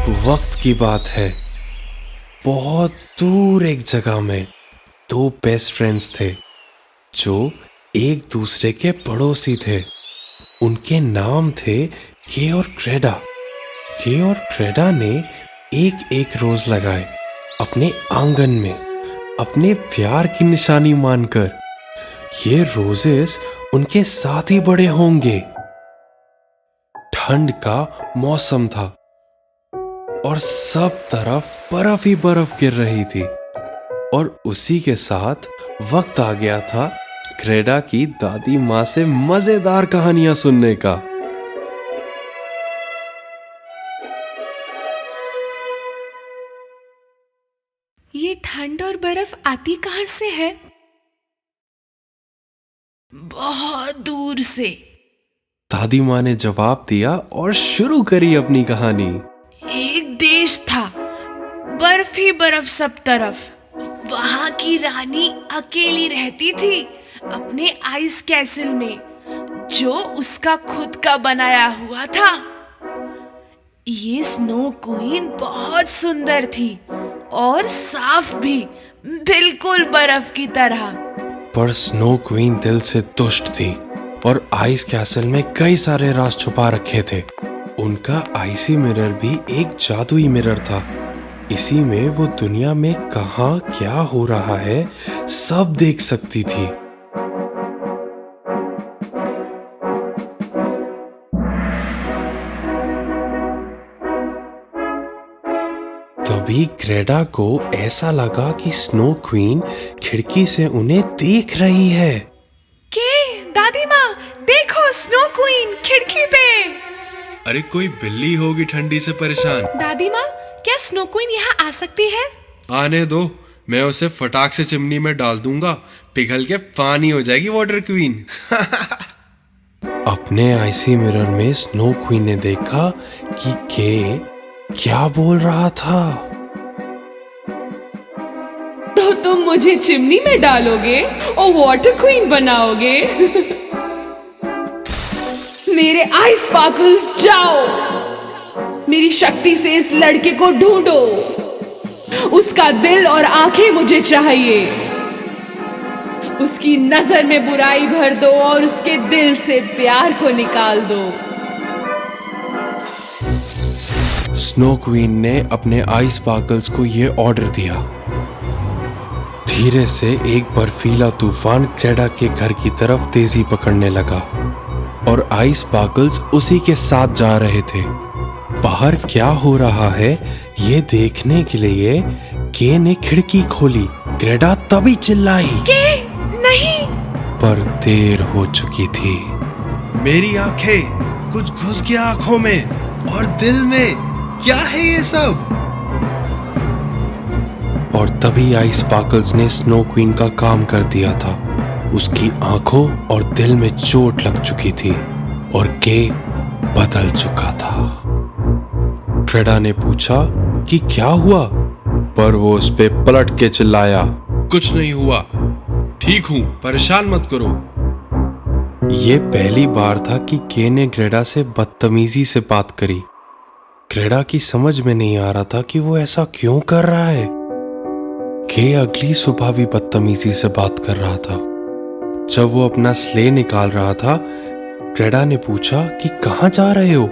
एक वक्त की बात है। बहुत दूर एक जगह में दो बेस्ट फ्रेंड्स थे जो एक दूसरे के पड़ोसी थे। उनके नाम थे के और क्रेडा। के और क्रेडा ने एक एक रोज लगाए अपने आंगन में, अपने प्यार की निशानी मानकर। ये रोजेस उनके साथ ही बड़े होंगे। ठंड का मौसम था और सब तरफ बर्फ ही बर्फ गिर रही थी। और उसी के साथ वक्त आ गया था क्रेडा की दादी माँ से मजेदार कहानियां सुनने का। ये ठंड और बर्फ आती कहाँ से है? बहुत दूर से। दादी माँ ने जवाब दिया और शुरू करी अपनी कहानी। एक देश था, बर्फ ही बर्फ सब तरफ। वहां की रानी अकेली रहती थी अपने आइस कैसल में, जो उसका खुद का बनाया हुआ था। ये स्नो क्वीन बहुत सुंदर थी और साफ भी, बिल्कुल बर्फ की तरह। पर स्नो क्वीन दिल से दुष्ट थी और आइस कैसल में कई सारे राज छुपा रखे थे। उनका आइसी मिरर भी एक जादुई मिरर था। इसी में वो दुनिया में कहाँ क्या हो रहा है सब देख सकती थी। तभी क्रेडा को ऐसा लगा कि स्नो क्वीन खिड़की से उन्हें देख रही है। दादी माँ, देखो स्नो क्वीन खिड़की पे। अरे कोई बिल्ली होगी ठंडी से परेशान। दादी माँ, क्या स्नो क्वीन यहाँ आ सकती है? आने दो, मैं उसे फटाक से चिमनी में डाल दूंगा, पिघल के पानी हो जाएगी वाटर क्वीन। अपने आईसी मिरर में स्नो क्वीन ने देखा कि के क्या बोल रहा था। तो तुम मुझे चिमनी में डालोगे और वाटर क्वीन बनाओगे? मेरे आइस स्पार्कल्स, जाओ मेरी शक्ति से इस लड़के को ढूंढो। उसका दिल और आंखें मुझे चाहिए। उसकी नजर में बुराई भर दो और उसके दिल से प्यार को निकाल दो। स्नो क्वीन ने अपने आइस स्पार्कल्स को यह ऑर्डर दिया। धीरे से एक बर्फीला तूफान क्रेडा के घर की तरफ तेजी पकड़ने लगा और आइस स्पार्कल्स उसी के साथ जा रहे थे। बाहर क्या हो रहा है ये देखने के लिए के ने खिड़की खोली। क्रेडा तभी चिल्लाई, के नहीं। पर देर हो चुकी थी। मेरी आंखें, कुछ घुस गया आंखों में और दिल में, क्या है ये सब? और तभी आइस स्पार्कल्स ने स्नो क्वीन का काम कर दिया था। उसकी आंखों और दिल में चोट लग चुकी थी और के बदल चुका था। क्रेडा ने पूछा कि क्या हुआ, पर वो उस पे पलट के चिल्लाया, कुछ नहीं हुआ, ठीक हूं, परेशान मत करो। ये पहली बार था कि के ने क्रेडा से बदतमीजी से बात करी। क्रेडा की समझ में नहीं आ रहा था कि वो ऐसा क्यों कर रहा है। के अगली सुबह भी बदतमीजी से बात कर रहा था। जब वो अपना स्ले निकाल रहा था, क्रेडा ने पूछा कि कहाँ जा रहे हो।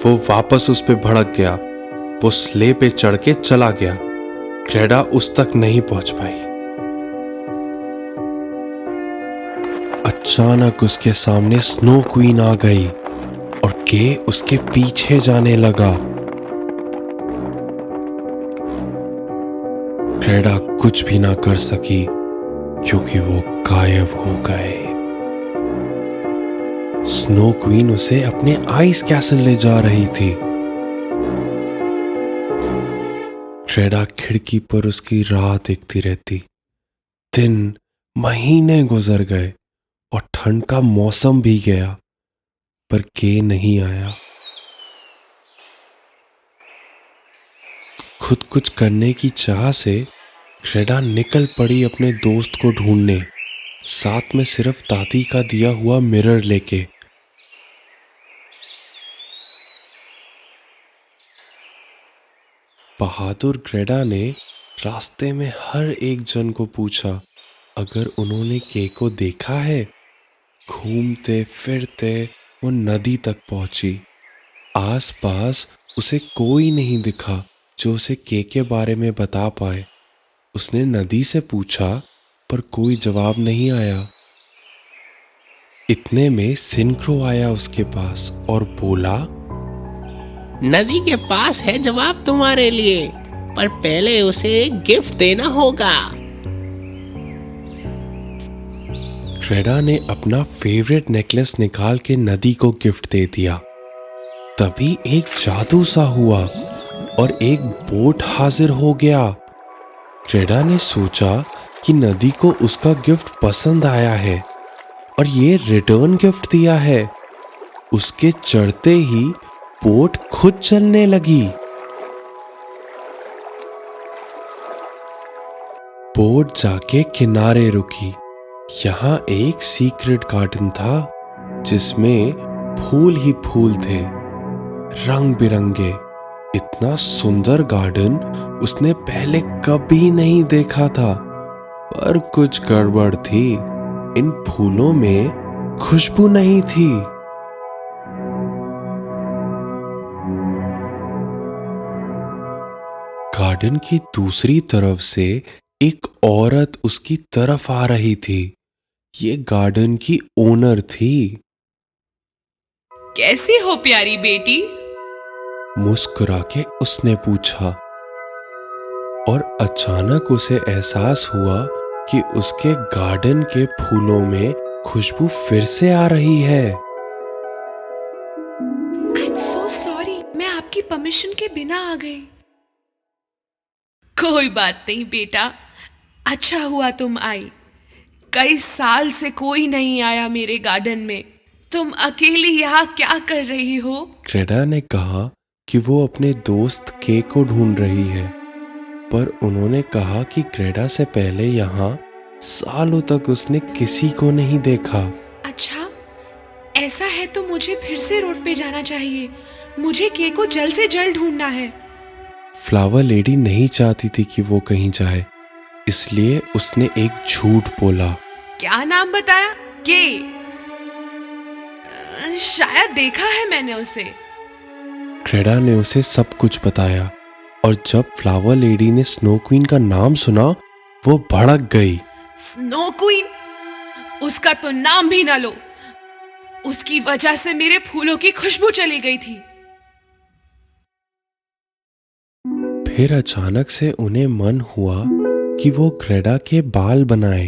वो वापस उस पे भड़क गया। वो स्ले पे चढ़ के चला गया। क्रेडा उस तक नहीं पहुंच पाई। अचानक उसके सामने स्नो क्वीन आ गई और के उसके पीछे जाने लगा। क्रेडा कुछ भी ना कर सकी क्योंकि वो गायब हो गए। स्नो क्वीन उसे अपने आइस कैसल ले जा रही थी। क्रेडा खिड़की पर उसकी राह देखती रहती। दिन, महीने गुजर गए और ठंड का मौसम भी गया, पर के नहीं आया। खुद कुछ करने की चाह से क्रेडा निकल पड़ी अपने दोस्त को ढूंढने, साथ में सिर्फ दादी का दिया हुआ मिरर लेके। बहादुर ग्रेडा ने रास्ते में हर एक जन को पूछा अगर उन्होंने के को देखा है। घूमते फिरते वो नदी तक पहुंची। आसपास उसे कोई नहीं दिखा जो उसे के बारे में बता पाए। उसने नदी से पूछा पर कोई जवाब नहीं आया। इतने में सिनक्रो आया उसके पास और बोला, नदी के पास है जवाब तुम्हारे लिए, पर पहले उसे एक गिफ्ट देना होगा। ग्रेडा ने अपना फेवरेट नेकलेस निकाल के नदी को गिफ्ट दे दिया। तभी एक जादू सा हुआ और एक बोट हाजिर हो गया। ग्रेडा ने सोचा कि नदी को उसका गिफ्ट पसंद आया है और ये रिटर्न गिफ्ट दिया है। उसके चढ़ते ही बोट खुद चलने लगी। बोट जाके किनारे रुकी। यहाँ एक सीक्रेट गार्डन था जिसमें फूल ही फूल थे, रंग बिरंगे। इतना सुंदर गार्डन उसने पहले कभी नहीं देखा था। पर कुछ गड़बड़ थी, इन फूलों में खुशबू नहीं थी। गार्डन की दूसरी तरफ से एक औरत उसकी तरफ आ रही थी। ये गार्डन की ओनर थी। कैसी हो प्यारी बेटी? मुस्कुरा के उसने पूछा और अचानक उसे एहसास हुआ कि उसके गार्डन के फूलों में खुशबू फिर से आ रही है। आई एम सो सॉरी, मैं आपकी परमिशन के बिना आ गई। कोई बात नहीं बेटा, अच्छा हुआ तुम आई। कई साल से कोई नहीं आया मेरे गार्डन में। तुम अकेली यहाँ क्या कर रही हो? ग्रेडा ने कहा कि वो अपने दोस्त के को ढूंढ रही है, पर उन्होंने कहा कि ग्रेडा से पहले यहाँ सालों तक उसने किसी को नहीं देखा। अच्छा, ऐसा है तो मुझे फिर से रोड पे जाना चाहिए। मुझे के को जल्द से जल्द ढूंढना है। फ्लावर लेडी नहीं चाहती थी कि वो कहीं जाए, इसलिए उसने एक झूठ बोला। क्या नाम बताया? के? शायद देखा है मैंने उसे। ग्रेडा ने उसे सब कुछ बताया और जब फ्लावर लेडी ने स्नो क्वीन का नाम सुना वो भड़क गई। Snow queen? उसका तो नाम भी ना लो। उसकी वजह से मेरे फूलों की खुशबू चली गई थी। फिर अचानक से उन्हें मन हुआ कि वो ग्रेडा के बाल बनाए।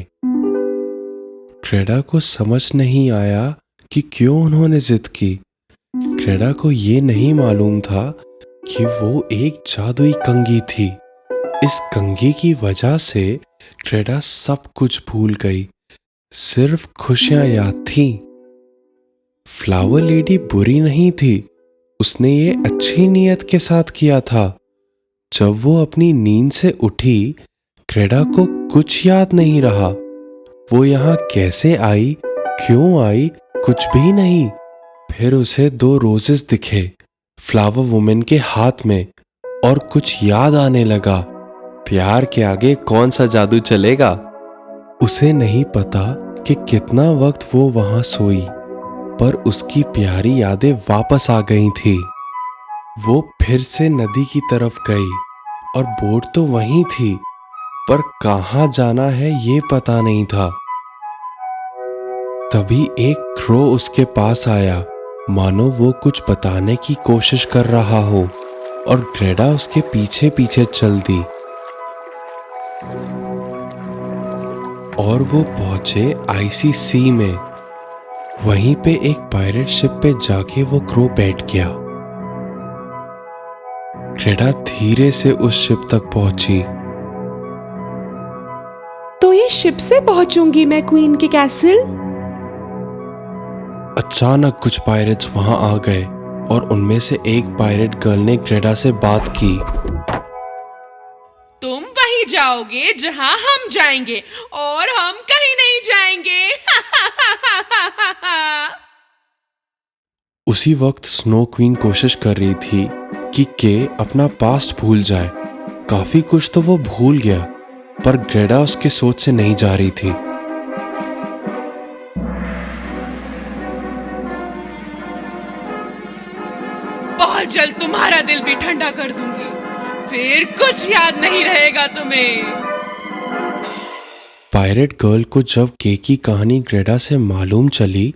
ग्रेडा को समझ नहीं आया कि क्यों उन्होंने जिद की। ग्रेडा को ये नहीं मालूम था कि वो एक जादुई कंघी थी। इस कंघी की वजह से ग्रेडा सब कुछ भूल गई, सिर्फ खुशियां याद थीं। फ्लावर लेडी बुरी नहीं थी, उसने ये अच्छी नीयत के साथ किया था। जब वो अपनी नींद से उठी, ग्रेडा को कुछ याद नहीं रहा। वो यहाँ कैसे आई, क्यों आई, कुछ भी नहीं। फिर उसे 2 रोजेस दिखे फ्लावर वुमेन के हाथ में और कुछ याद आने लगा। प्यार के आगे कौन सा जादू चलेगा। उसे नहीं पता कि कितना वक्त वो वहां सोई, पर उसकी प्यारी यादें वापस आ गई थी। वो फिर से नदी की तरफ गई और बोट तो वहीं थी, पर कहाँ जाना है ये पता नहीं था। तभी एक क्रो उसके पास आया, मानो वो कुछ बताने की कोशिश कर रहा हो, और ग्रेडा उसके पीछे पीछे चल दी। और वो पहुंचे आईसी सी में। वहीं पे एक पायरेट शिप पे जाके वो क्रो बैठ गया। ग्रेडा धीरे से उस शिप तक पहुंची। तो ये शिप से पहुंचूंगी मैं क्वीन के कैसल? अचानक कुछ पायरेट्स वहां आ गए और उनमें से एक पायरेट गर्ल ने ग्रेडा से बात की। तुम वहीं जाओगे जहां हम जाएंगे और हम कहीं नहीं जाएंगे। उसी वक्त स्नो क्वीन कोशिश कर रही थी कि के अपना पास्ट भूल जाए काफी कुछ तो वो भूल गया, पर ग्रेडा उसके सोच से नहीं जा रही थी। बहुत जल्द तुम्हारा दिल भी ठंडा कर दूंगी, फिर कुछ याद नहीं रहेगा तुम्हें। पायरेट गर्ल को जब के की कहानी ग्रेडा से मालूम चली,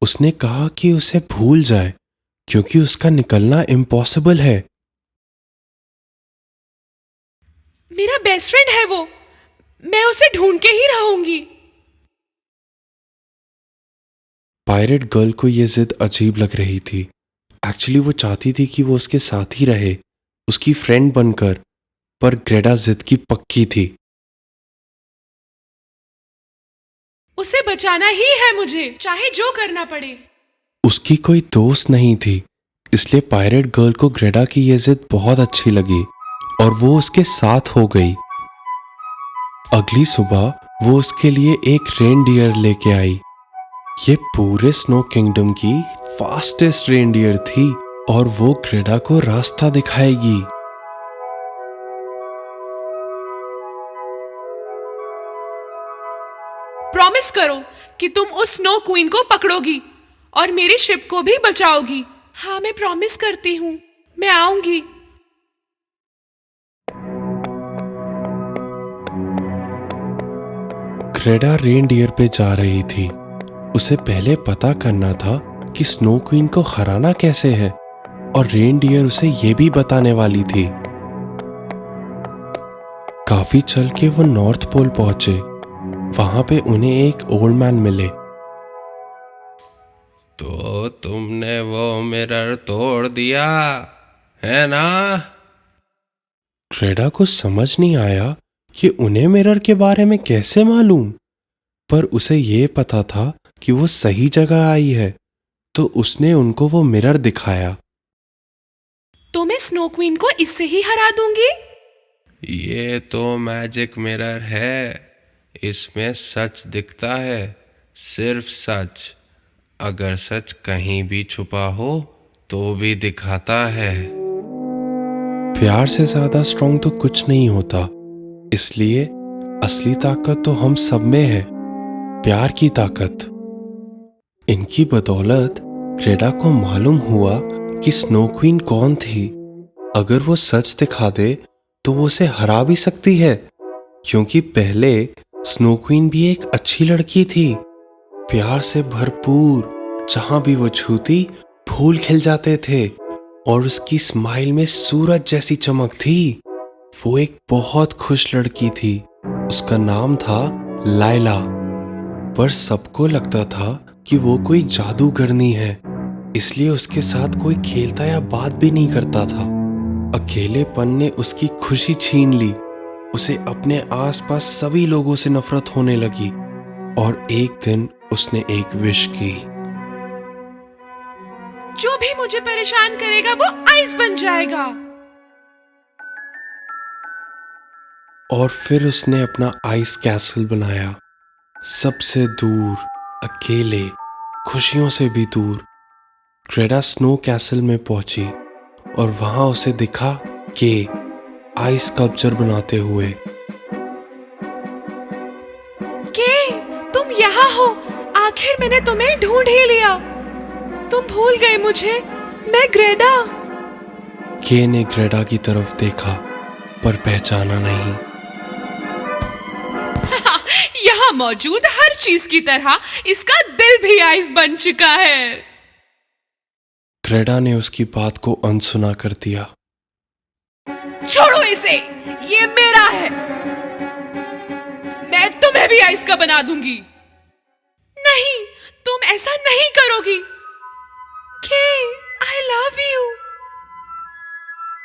उसने कहा कि उसे भूल जाए क्योंकि उसका निकलना इम्पॉसिबल है। मेरा बेस्ट फ्रेंड है वो, मैं उसे ढूंढ के ही रहूंगी। पायरेट गर्ल को यह जिद अजीब लग रही थी। एक्चुअली वो चाहती थी कि वो उसके साथ ही रहे, उसकी फ्रेंड बनकर, पर ग्रेडा जिद की पक्की थी। उसे बचाना ही है मुझे, चाहे जो करना पड़े। उसकी कोई दोस्त नहीं थी, इसलिए पायरेट गर्ल को ग्रेडा की यह जिद बहुत अच्छी लगी और वो उसके साथ हो गई। अगली सुबह वो उसके लिए एक रेनडियर लेके आई। ये पूरे स्नो किंगडम की फास्टेस्ट रेनडियर थी और वो ग्रेडा को रास्ता दिखाएगी। प्रॉमिस करो कि तुम उस स्नो क्वीन को पकड़ोगी और मेरी शिप को भी बचाओगी। हाँ, मैं प्रॉमिस करती हूँ, मैं आऊंगी। ग्रेडा रेनडियर पे जा रही थी। उसे पहले पता करना था कि स्नो क्वीन को हराना कैसे है, और रेनडियर उसे ये भी बताने वाली थी। काफी चल के वो नॉर्थ पोल पहुंचे। वहां पे उन्हें एक ओल्ड मैन मिले। तो तुमने वो मिरर तोड़ दिया है ना? ग्रेडा को समझ नहीं आया कि उन्हें मिरर के बारे में कैसे मालूम, पर उसे ये पता था कि वो सही जगह आई है, तो उसने उनको वो मिरर दिखाया। तो मैं स्नो क्वीन को इससे ही हरा दूंगी। ये तो मैजिक मिरर है, इसमें सच दिखता है, सिर्फ सच। अगर सच कहीं भी छुपा हो तो भी दिखाता है। प्यार से ज्यादा स्ट्रॉन्ग तो कुछ नहीं होता, इसलिए असली ताकत तो हम सब में है, प्यार की ताकत। इनकी बदौलत ग्रेडा को मालूम हुआ कि स्नो क्वीन कौन थी। अगर वो सच दिखा दे तो वो उसे हरा भी सकती है, क्योंकि पहले स्नो क्वीन भी एक अच्छी लड़की थी, प्यार से भरपूर। जहां भी वो छूती फूल खिल जाते थे और उसकी स्माइल में सूरज जैसी चमक थी। वो एक बहुत खुश लड़की थी। उसका नाम था लाइला, पर सबको लगता था कि वो कोई जादूगरनी है, इसलिए उसके साथ कोई खेलता या बात भी नहीं करता था। अकेलेपन ने उसकी खुशी छीन ली। उसे अपने आसपास सभी लोगों से नफरत होने लगी और एक दिन उसने एक विश की। जो भी मुझे परेशान करेगा वो आइस बन जाएगा। और फिर उसने अपना आइस कैसल बनाया, सबसे दूर, अकेले, खुशियों से भी दूर। ग्रेडा स्नो कैसल में पहुंची और वहां उसे दिखा के आइस स्कल्पचर बनाते हुए। के तुम यहाँ हो, आखिर मैंने तुम्हें ढूंढ ही लिया। तुम भूल गए मुझे, मैं ग्रेडा। के ने ग्रेडा की तरफ देखा पर पहचाना नहीं। यहाँ मौजूद हर चीज की तरह इसका दिल भी आइस बन चुका है। ग्रेडा ने उसकी बात को अनसुना कर दिया। छोड़ो इसे, ये मेरा है। मैं तुम्हें भी आइस का बना दूंगी। नहीं, तुम ऐसा नहीं करोगी। के, आई लव यू।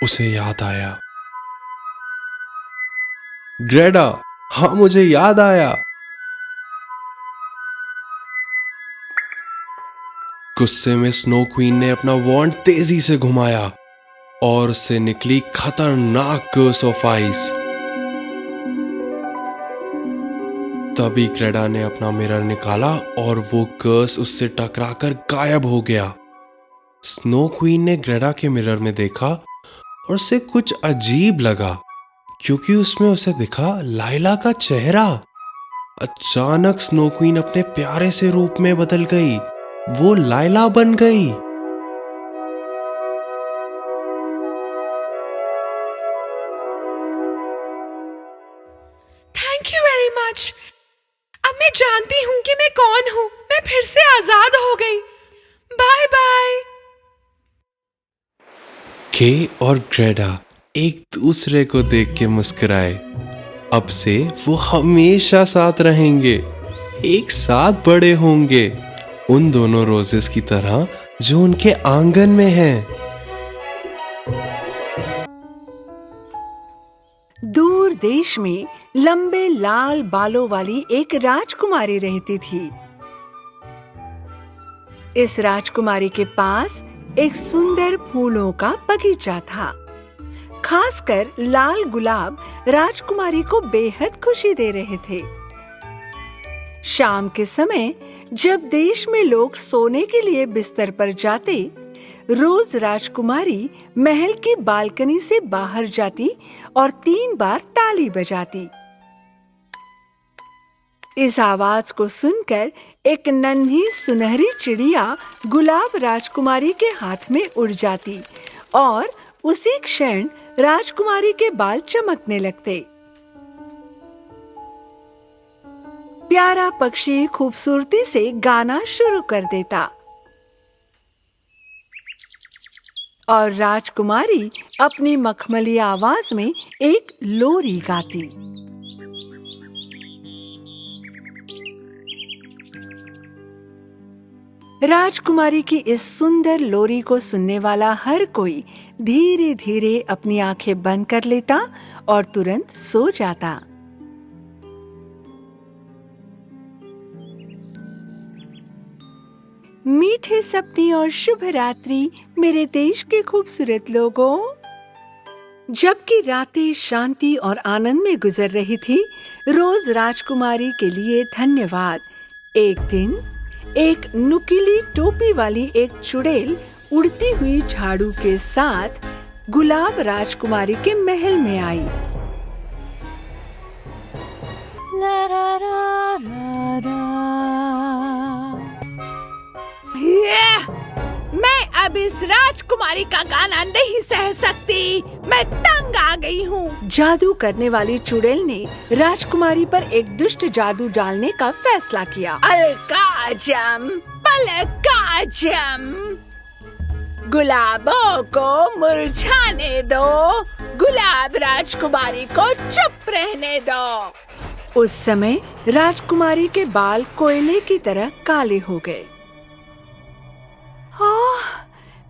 उसे याद आया। ग्रेडा, हाँ मुझे याद आया। गुस्से में स्नो क्वीन ने अपना वॉन्ड तेजी से घुमाया और उससे निकली खतरनाक कर्स ऑफ आइस। तभी ग्रेडा ने अपना मिरर निकाला और वो कर्स उससे टकराकर गायब हो गया। स्नो क्वीन ने ग्रेडा के मिरर में देखा और उसे कुछ अजीब लगा। क्योंकि उसमें उसे दिखा लायला का चेहरा। अचानक स्नो क्वीन अपने प्यारे से रूप में बदल गई। वो लायला बन गई। Thank you very much. अब मैं जानती हूँ कि मैं कौन हूँ। मैं फिर से आजाद हो गई। Bye bye. के और ग्रेडा एक दूसरे को देख के मुस्कुराए। अब से वो हमेशा साथ रहेंगे, एक साथ बड़े होंगे, उन दोनों रोजेस की तरह जो उनके आंगन में हैं। दूर देश में लंबे लाल बालों वाली एक राजकुमारी रहती थी। इस राजकुमारी के पास एक सुंदर फूलों का बगीचा था। खासकर लाल गुलाब राजकुमारी को बेहद खुशी दे रहे थे। शाम के समय जब देश में लोग सोने के लिए बिस्तर पर जाते, रोज राजकुमारी महल की बालकनी से बाहर जाती और 3 बार ताली बजाती। इस आवाज को सुनकर एक नन्ही सुनहरी चिड़िया गुलाब राजकुमारी के हाथ में उड़ जाती और उसी क्षण राजकुमारी के बाल चमकने लगते। प्यारा पक्षी खूबसूरती से गाना शुरू कर देता और राजकुमारी अपनी मखमली आवाज में एक लोरी गाती। राजकुमारी की इस सुंदर लोरी को सुनने वाला हर कोई धीरे धीरे अपनी आंखें बंद कर लेता और तुरंत सो जाता। मीठे सपने और शुभ रात्रि मेरे देश के खूबसूरत लोगों। जबकि रातें शांति और आनंद में गुजर रही थी, रोज राजकुमारी के लिए धन्यवाद। एक दिन एक नुकीली टोपी वाली एक चुड़ैल उड़ती हुई झाड़ू के साथ गुलाब राजकुमारी के महल में आई। ला रा रा रा रा। मैं अब इस राजकुमारी का गाना नहीं सह सकती। मैं तंग आ गई हूँ। जादू करने वाली चुड़ैल ने राजकुमारी पर एक दुष्ट जादू डालने का फैसला किया। अलकाजम, पलकाजम, गुलाबों को मुरझाने दो, गुलाब राजकुमारी को चुप रहने दो। उस समय राजकुमारी के बाल कोयले की तरह काले हो गए।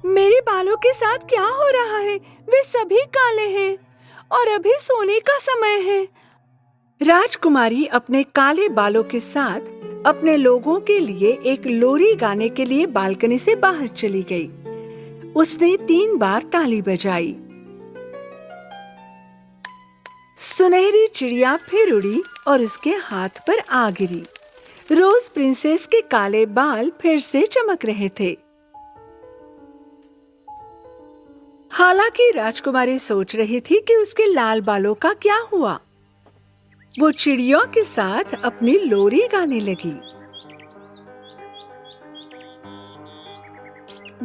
मेरे बालों के साथ क्या हो रहा है? वे सभी काले हैं और अभी सोने का समय है। राजकुमारी अपने काले बालों के साथ अपने लोगों के लिए एक लोरी गाने के लिए बालकनी से बाहर चली गई। उसने 3 बार ताली बजाई। सुनहरी चिड़िया फिर उड़ी और उसके हाथ पर आ गिरी। रोज प्रिंसेस के काले बाल फिर से चमक रहे थे। हालांकि राजकुमारी सोच रही थी कि उसके लाल बालों का क्या हुआ। वो चिड़ियों के साथ अपनी लोरी गाने लगी।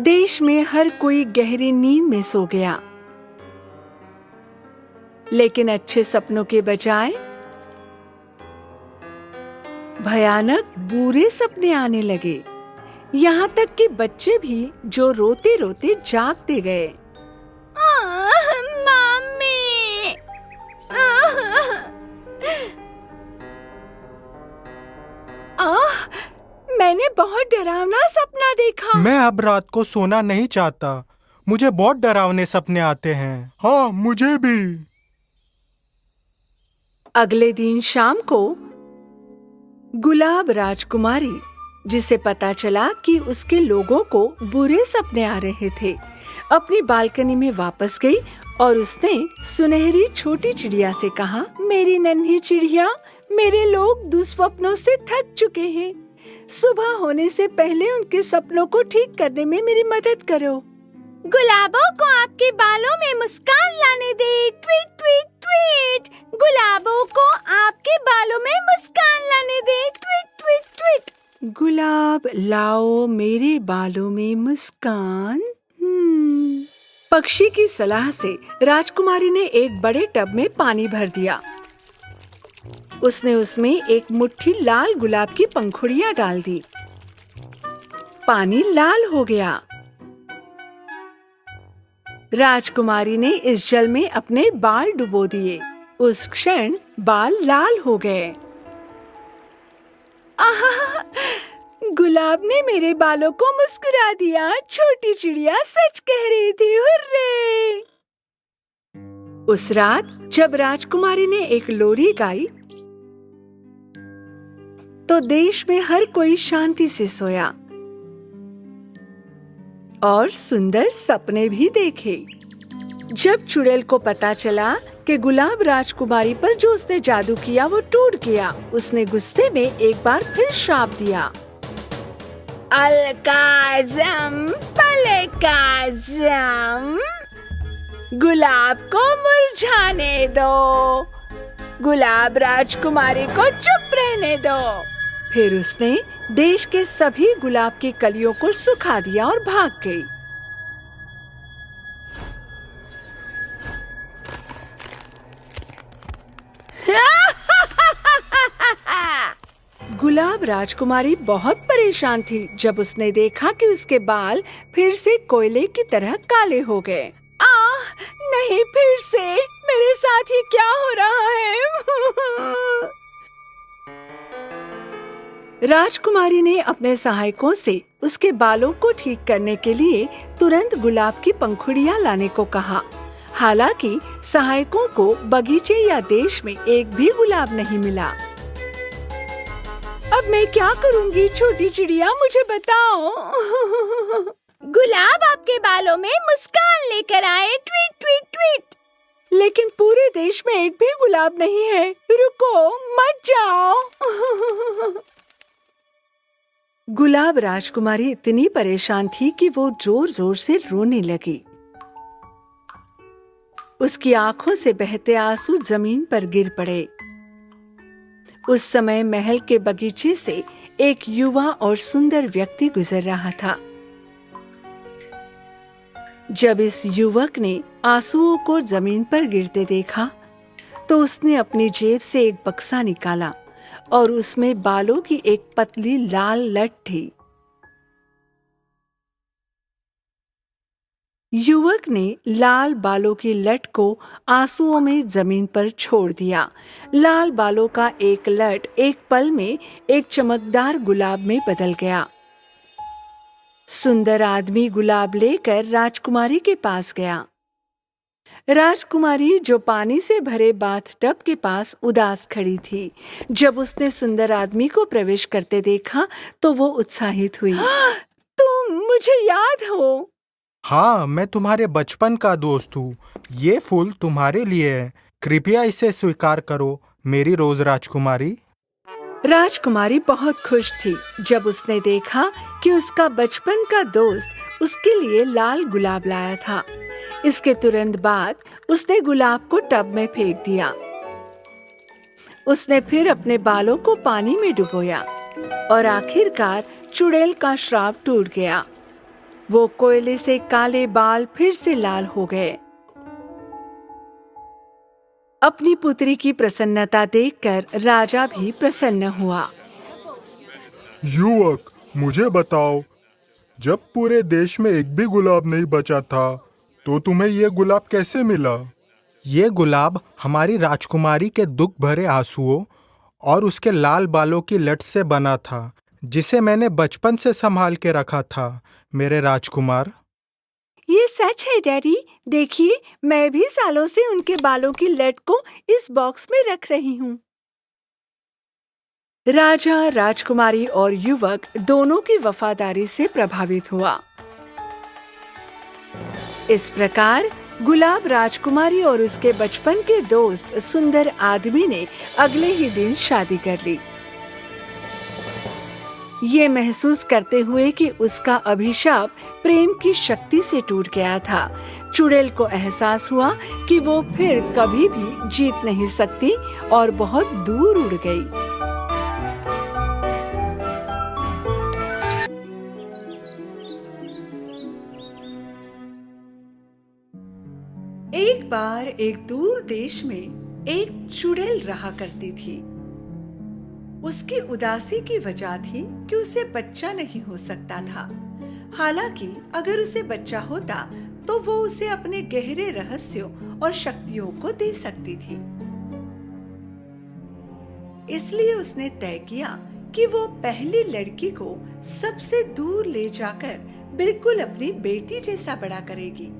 देश में हर कोई गहरी नींद में सो गया, लेकिन अच्छे सपनों के बजाय भयानक बुरे सपने आने लगे। यहाँ तक कि बच्चे भी जो रोते रोते जागते गए। मम्मी! मैंने बहुत डरावना सपना देखा। मैं अब रात को सोना नहीं चाहता। मुझे बहुत डरावने सपने आते हैं। हाँ, मुझे भी। अगले दिन शाम को गुलाब राजकुमारी, जिसे पता चला कि उसके लोगों को बुरे सपने आ रहे थे, अपनी बालकनी में वापस गई और उसने सुनहरी छोटी चिड़िया से कहा, मेरी नन्ही चिड़िया, मेरे लोग दुस्वप्नों से थक चुके हैं। सुबह होने से पहले उनके सपनों को ठीक करने में मेरी मदद करो। गुलाबों को आपके बालों में मुस्कान लाने दे। Tweet tweet tweet. ट्वीट, गुलाबों को आपके बालों में मुस्कान लाने दे। Tweet tweet tweet. गुलाब लाओ मेरे बालों में मुस्कान। पक्षी की सलाह से राजकुमारी ने एक बड़े टब में पानी भर दिया। उसने उसमें एक मुट्ठी लाल गुलाब की पंखुड़ियां डाल दी। पानी लाल हो गया। राजकुमारी ने इस जल में अपने बाल डुबो दिए। उस क्षण बाल लाल हो गए। आहा! गुलाब ने मेरे बालों को मुस्कुरा दिया। छोटी चिड़िया सच कह रही थी। हुर्रे! उस रात जब राजकुमारी ने एक लोरी गाई तो देश में हर कोई शांति से सोया और सुंदर सपने भी देखे। जब चुड़ैल को पता चला कि गुलाब राजकुमारी पर जो उसने जादू किया वो टूट गया, उसने गुस्से में एक बार फिर श्राप दिया। अलकाज़म पलकाज़म, गुलाब को मुरझाने दो, गुलाब राजकुमारी को चुप रहने दो। फिर उसने देश के सभी गुलाब की कलियों को सुखा दिया और भाग गई। गुलाब राजकुमारी बहुत परेशान थी जब उसने देखा कि उसके बाल फिर से कोयले की तरह काले हो गए। नहीं, फिर से मेरे साथ ये क्या हो रहा है? राजकुमारी ने अपने सहायकों से उसके बालों को ठीक करने के लिए तुरंत गुलाब की पंखुड़ियां लाने को कहा। हालांकि सहायकों को बगीचे या देश में एक भी गुलाब नहीं मिला। अब मैं क्या करूंगी छोटी चिड़िया, मुझे बताओ। गुलाब आपके बालों में मुस्कान लेकर आए। Tweet tweet tweet. लेकिन पूरे देश में एक भी गुलाब नहीं है। रुको, मत जाओ। गुलाब राजकुमारी इतनी परेशान थी कि वो जोर जोर से रोने लगी। उसकी आंखों से बहते आंसू जमीन पर गिर पड़े। उस समय महल के बगीचे से एक युवा और सुंदर व्यक्ति गुजर रहा था। जब इस युवक ने आंसुओं को जमीन पर गिरते देखा तो उसने अपनी जेब से एक बक्सा निकाला और उसमें बालों की एक पतली लाल लट थी। युवक ने लाल बालों की लट को आंसुओं में जमीन पर छोड़ दिया। लाल बालों का एक लट एक पल में एक चमकदार गुलाब में बदल गया। सुंदर आदमी गुलाब लेकर राजकुमारी के पास गया। राजकुमारी जो पानी से भरे बाथटब के पास उदास खड़ी थी, जब उसने सुंदर आदमी को प्रवेश करते देखा तो वो उत्साहित हुई। तुम मुझे याद हो? हाँ, मैं तुम्हारे बचपन का दोस्त हूँ। ये फूल तुम्हारे लिए है। कृपया इसे स्वीकार करो मेरी रोज राजकुमारी। राजकुमारी बहुत खुश थी जब उसने देखा कि उसका बचपन का दोस्त उसके लिए लाल गुलाब लाया था। इसके तुरंत बाद उसने गुलाब को टब में फेंक दिया। उसने फिर अपने बालों को पानी में डुबोया और आखिरकार चुड़ैल का श्राप टूट गया। वो कोयले से काले बाल फिर से लाल हो गए। अपनी पुत्री की प्रसन्नता देखकर राजा भी प्रसन्न हुआ। युवक, मुझे बताओ, जब पूरे देश में एक भी गुलाब नहीं बचा था तो तुम्हें ये गुलाब कैसे मिला? ये गुलाब हमारी राजकुमारी के दुख भरे आंसुओं और उसके लाल बालों की लट से बना था, जिसे मैंने बचपन से संभाल के रखा था मेरे राजकुमार। ये सच है डैडी। देखिए, मैं भी सालों से उनके बालों की लट को इस बॉक्स में रख रही हूँ। राजा, राजकुमारी और युवक दोनों की वफादारी से प्रभावित हुआ। इस प्रकार गुलाब राजकुमारी और उसके बचपन के दोस्त सुंदर आदमी ने अगले ही दिन शादी कर ली। ये महसूस करते हुए कि उसका अभिशाप प्रेम की शक्ति से टूट गया था, चुड़ैल को एहसास हुआ कि वो फिर कभी भी जीत नहीं सकती और बहुत दूर उड़ गई। एक बार एक दूर देश में एक चुड़ैल रहा करती थी। उसकी उदासी की वजह थी कि उसे बच्चा नहीं हो सकता था। हालांकि अगर उसे बच्चा होता तो वो उसे अपने गहरे रहस्यों और शक्तियों को दे सकती थी। इसलिए उसने तय किया कि वो पहली लड़की को सबसे दूर ले जाकर बिल्कुल अपनी बेटी जैसा बड़ा करेगी।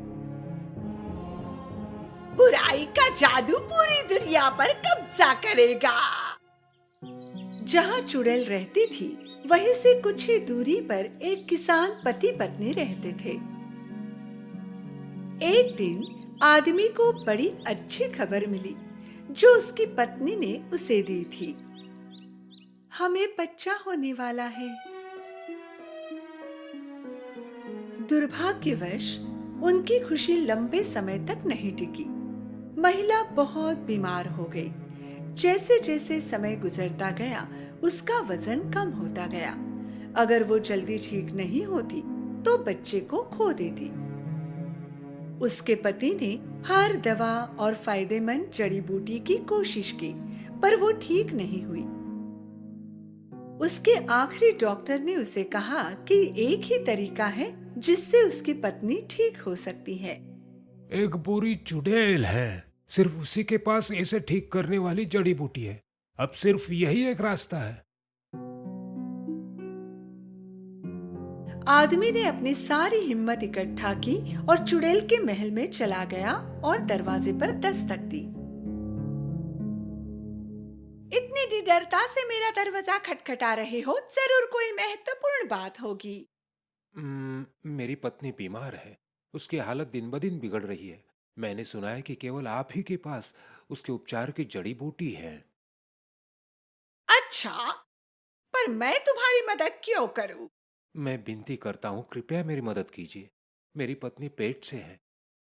बुराई का जादू पूरी दुनिया पर कब्जा करेगा। जहाँ चुड़ैल रहती थी वहीं से कुछ ही दूरी पर एक किसान पति पत्नी रहते थे। एक दिन आदमी को बड़ी अच्छी खबर मिली जो उसकी पत्नी ने उसे दी थी। हमें बच्चा होने वाला है। दुर्भाग्यवश उनकी खुशी लंबे समय तक नहीं टिकी। महिला बहुत बीमार हो गई। जैसे जैसे समय गुजरता गया उसका वजन कम होता गया। अगर वो जल्दी ठीक नहीं होती तो बच्चे को खो देती। उसके पति ने हर दवा और फायदेमंद जड़ी बूटी की कोशिश की पर वो ठीक नहीं हुई। उसके आखिरी डॉक्टर ने उसे कहा कि एक ही तरीका है जिससे उसकी पत्नी ठीक हो सकती है। एक बुरी चुड़ैल है, सिर्फ उसी के पास इसे ठीक करने वाली जड़ी बूटी है। अब सिर्फ यही एक रास्ता है। आदमी ने अपनी सारी हिम्मत इकट्ठा की और चुड़ैल के महल में चला गया और दरवाजे पर दस्तक दी। इतनी निडरता से मेरा दरवाजा खटखटा रहे हो, जरूर कोई महत्वपूर्ण बात होगी। मेरी पत्नी बीमार है, उसकी हालत दिन ब दिन बिगड़ रही है। मैंने सुना है कि केवल आप ही के पास उसके उपचार की जड़ी बूटी है। अच्छा, पर मैं तुम्हारी मदद क्यों करूं? मैं विनती करता हूँ, कृपया मेरी मदद कीजिए। मेरी पत्नी पेट से है।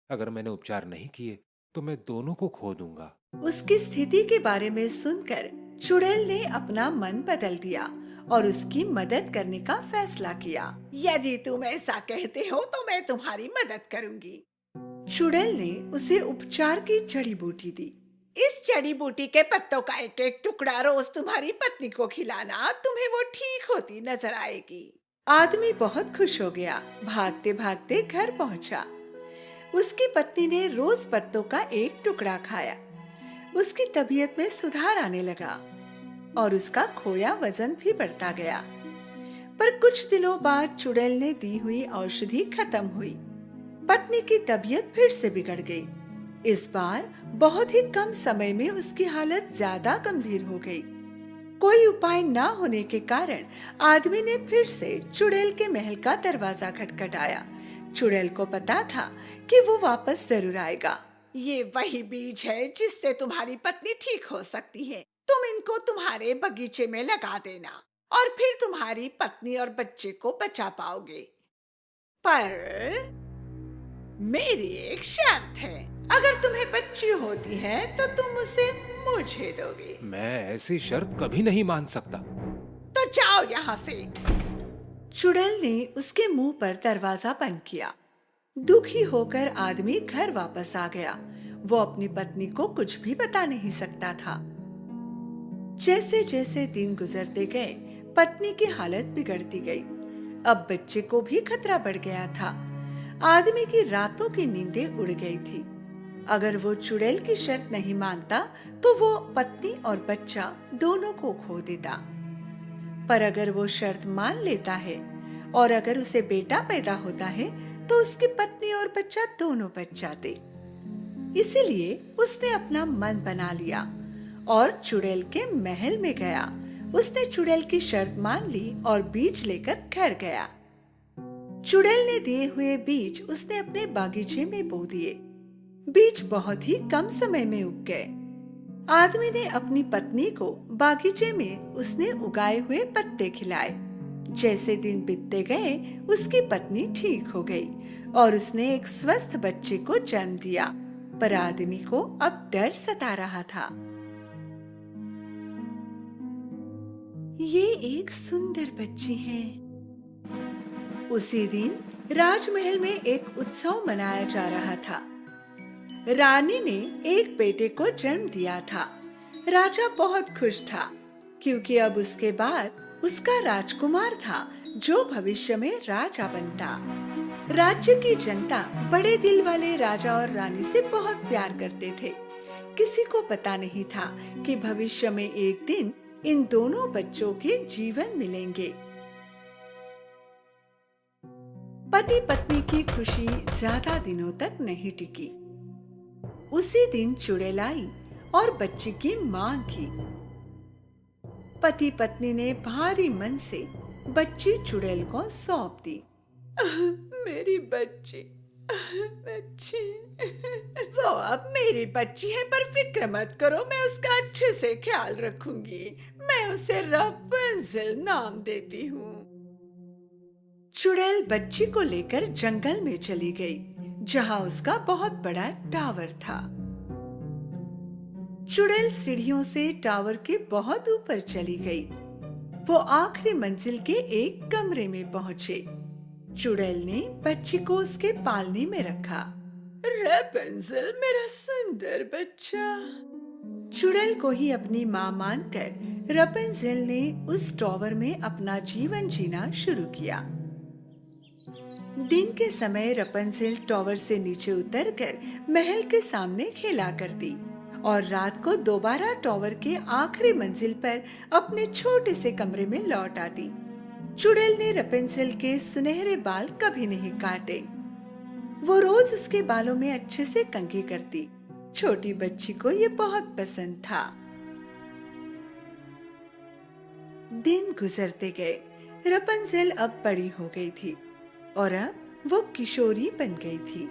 अगर मैंने उपचार नहीं किए तो मैं दोनों को खो दूंगा। उसकी स्थिति के बारे में सुनकर चुड़ैल ने अपना मन बदल दिया और उसकी मदद करने का फैसला किया। यदि तुम ऐसा कहते हो तो मैं तुम्हारी मदद करूंगी। चुड़ैल ने उसे उपचार की जड़ी बूटी दी। इस जड़ी बूटी के पत्तों का एक एक टुकड़ा रोज तुम्हारी पत्नी को खिलाना, तुम्हें वो ठीक होती नजर आएगी। आदमी बहुत खुश हो गया। भागते भागते घर पहुंचा। उसकी पत्नी ने रोज पत्तों का एक टुकड़ा खाया। उसकी तबीयत में सुधार आने लगा और उसका खोया वजन भी बढ़ता गया। पर कुछ दिनों बाद चुड़ैल ने दी हुई औषधि खत्म हुई। पत्नी की तबीयत फिर से बिगड़ गई। इस बार बहुत ही कम समय में उसकी हालत ज्यादा गंभीर हो गई। कोई उपाय न होने के कारण आदमी ने फिर से चुड़ैल के महल का दरवाजा खटखटाया। चुड़ैल को पता था कि वो वापस जरूर आएगा। ये वही बीज है जिससे तुम्हारी पत्नी ठीक हो सकती है। तुम इनको तुम्हारे बगीचे में लगा देना और फिर तुम्हारी पत्नी और बच्चे को बचा पाओगे। पर मेरी एक शर्त है, अगर तुम्हें बच्ची होती है तो तुम उसे मुझे दोगे। मैं ऐसी शर्त कभी नहीं मान सकता। तो जाओ यहाँ से। चुड़ैल ने उसके मुंह पर दरवाजा बंद किया। दुखी होकर आदमी घर वापस आ गया। वो अपनी पत्नी को कुछ भी बता नहीं सकता था। जैसे जैसे दिन गुजरते गए पत्नी की हालत बिगड़ती गई। अब बच्चे को भी खतरा बढ़ गया था। आदमी की रातों की नींदें उड़ गई थी। अगर वो चुड़ैल की शर्त नहीं मानता तो वो पत्नी और बच्चा दोनों को खो देता। पर अगर वो शर्त मान लेता है और अगर उसे बेटा पैदा होता है तो उसकी पत्नी और बच्चा दोनों बच जाते। इसीलिए उसने अपना मन बना लिया और चुड़ैल के महल में गया। उसने चुड़ैल की शर्त मान ली और बीज लेकर घर गया। चुड़ैल ने दिए हुए बीज उसने अपने बागीचे में बो दिए। बीज बहुत ही कम समय में उग गए। आदमी ने अपनी पत्नी को बागीचे में उसने उगाए हुए पत्ते खिलाए। जैसे दिन बीतते गए उसकी पत्नी ठीक हो गई और उसने एक स्वस्थ बच्चे को जन्म दिया, पर आदमी को अब डर सता रहा था। ये एक सुंदर बच्ची है। उसी दिन राजमहल में एक उत्सव मनाया जा रहा था। रानी ने एक बेटे को जन्म दिया था। राजा बहुत खुश था क्योंकि अब उसके बाद उसका राजकुमार था जो भविष्य में राजा बनता। राज्य की जनता बड़े दिल वाले राजा और रानी से बहुत प्यार करते थे। किसी को पता नहीं था कि भविष्य में एक दिन इन दोनों बच्चों के जीवन मिलेंगे। पति पत्नी की खुशी ज्यादा दिनों तक नहीं टिकी। उसी दिन चुड़ैल आई और बच्ची की मांग की। पति पत्नी ने भारी मन से बच्ची चुड़ैल को सौंप दी। मेरी बच्ची वो अब मेरी बच्ची है, पर फिक्र मत करो, मैं उसका अच्छे से ख्याल रखूंगी। मैं उसे रपुंज़ल नाम देती हूँ। चुड़ैल बच्ची को लेकर जंगल में चली गई, जहाँ उसका बहुत बड़ा टावर था। चुड़ैल सीढ़ियों से टावर के बहुत ऊपर चली गई। वो आखिरी मंजिल के एक कमरे में पहुँचे। चुड़ैल ने बच्ची को उसके पालने में रखा। रपुंज़ल, मेरा सुंदर बच्चा। चुड़ैल को ही अपनी माँ मानकर रपुंज़ल ने उस टावर में अपना जीवन जीना शुरू किया। दिन के समय रपुंज़ल टावर से नीचे उतरकर महल के सामने खेला करती और रात को दोबारा टावर के आखिरी मंजिल पर अपने छोटे से कमरे में लौट आती। चुड़ैल ने रपुंज़ल के सुनहरे बाल कभी नहीं काटे। वो रोज उसके बालों में अच्छे से कंघी करती। छोटी बच्ची को ये बहुत पसंद था। दिन गुजरते गए। रपुंज़ल अब बड़ी हो गई थी और अब वो किशोरी बन गई थी।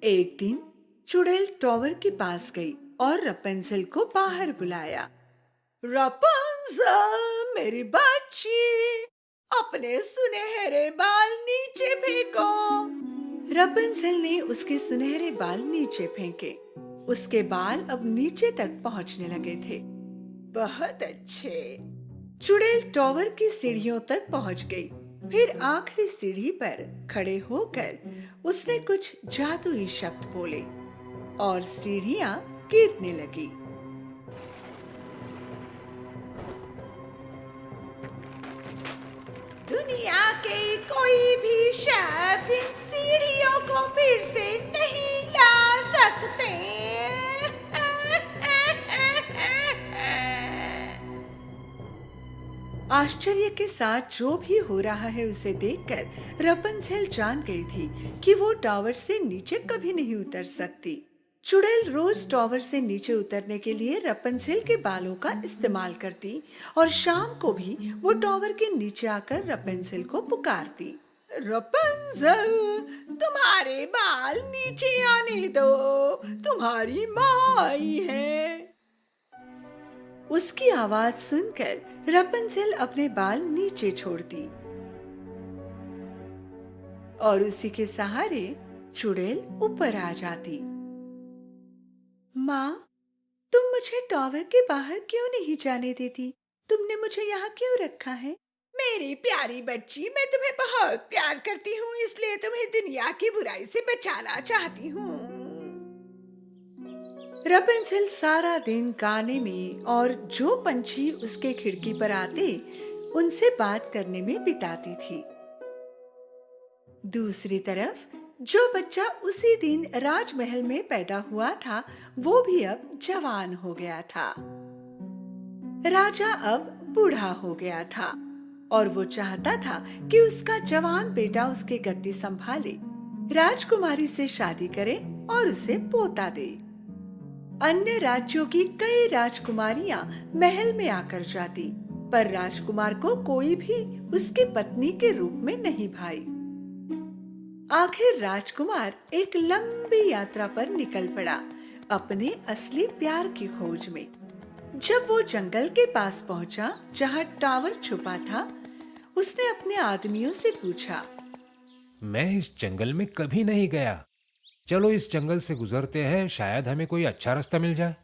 एक दिन चुड़ैल टावर के पास गई और रपुंज़ल को बाहर बुलाया। रपुंज़ल, मेरी बच्ची, अपने सुनहरे बाल नीचे फेंको। रपुंज़ल ने उसके सुनहरे बाल नीचे फेंके। उसके बाल अब नीचे तक पहुंचने लगे थे। बहुत अच्छे। चुड़ैल टावर की सीढ़ियों तक पहुंच गई। फिर आखिरी सीढ़ी पर खड़े होकर उसने कुछ जादुई शब्द बोले और सीढ़ियां गिरने लगी। दुनिया के कोई भी शब्द इन सीढ़ियों को फिर से नहीं ला सकते। आश्चर्य के साथ जो भी हो रहा है उसे देखकर रपुंज़ल जान गई थी कि वो टावर से नीचे कभी नहीं उतर सकती। चुड़ैल रोज टावर से नीचे उतरने के लिए रपुंज़ल के बालों का इस्तेमाल करती और शाम को भी वो टावर के नीचे आकर रपुंज़ल को पुकारती। रपुंज़ल, तुम्हारे बाल नीचे आने दो, तुम्हारी माँ आई है। उसकी आवाज सुनकर रपुंज़ल अपने बाल नीचे छोड़ती और उसी के सहारे चुड़ैल ऊपर आ जाती। माँ, तुम मुझे टावर के बाहर क्यों नहीं जाने देती? तुमने मुझे यहाँ क्यों रखा है? मेरी प्यारी बच्ची, मैं तुम्हें बहुत प्यार करती हूँ, इसलिए तुम्हें दुनिया की बुराई से बचाना चाहती हूँ। रपुंज़ल सारा दिन गाने में और जो पंछी उसके खिड़की पर आते उनसे बात करने में बिताती थी। दूसरी तरफ जो बच्चा उसी दिन राजमहल में पैदा हुआ था वो भी अब जवान हो गया था। राजा अब बूढ़ा हो गया था और वो चाहता था कि उसका जवान बेटा उसकी गद्दी संभाले, राजकुमारी से शादी करे और उसे पोता दे। अन्य राज्यों की कई राजकुमारियां महल में आकर जाती, पर राजकुमार को कोई भी उसकी पत्नी के रूप में नहीं भाई। आखिर राजकुमार एक लंबी यात्रा पर निकल पड़ा अपने असली प्यार की खोज में। जब वो जंगल के पास पहुंचा जहां टावर छुपा था, उसने अपने आदमियों से पूछा। मैं इस जंगल में कभी नहीं गया। चलो इस जंगल से गुजरते हैं, शायद हमें कोई अच्छा रास्ता मिल जाए।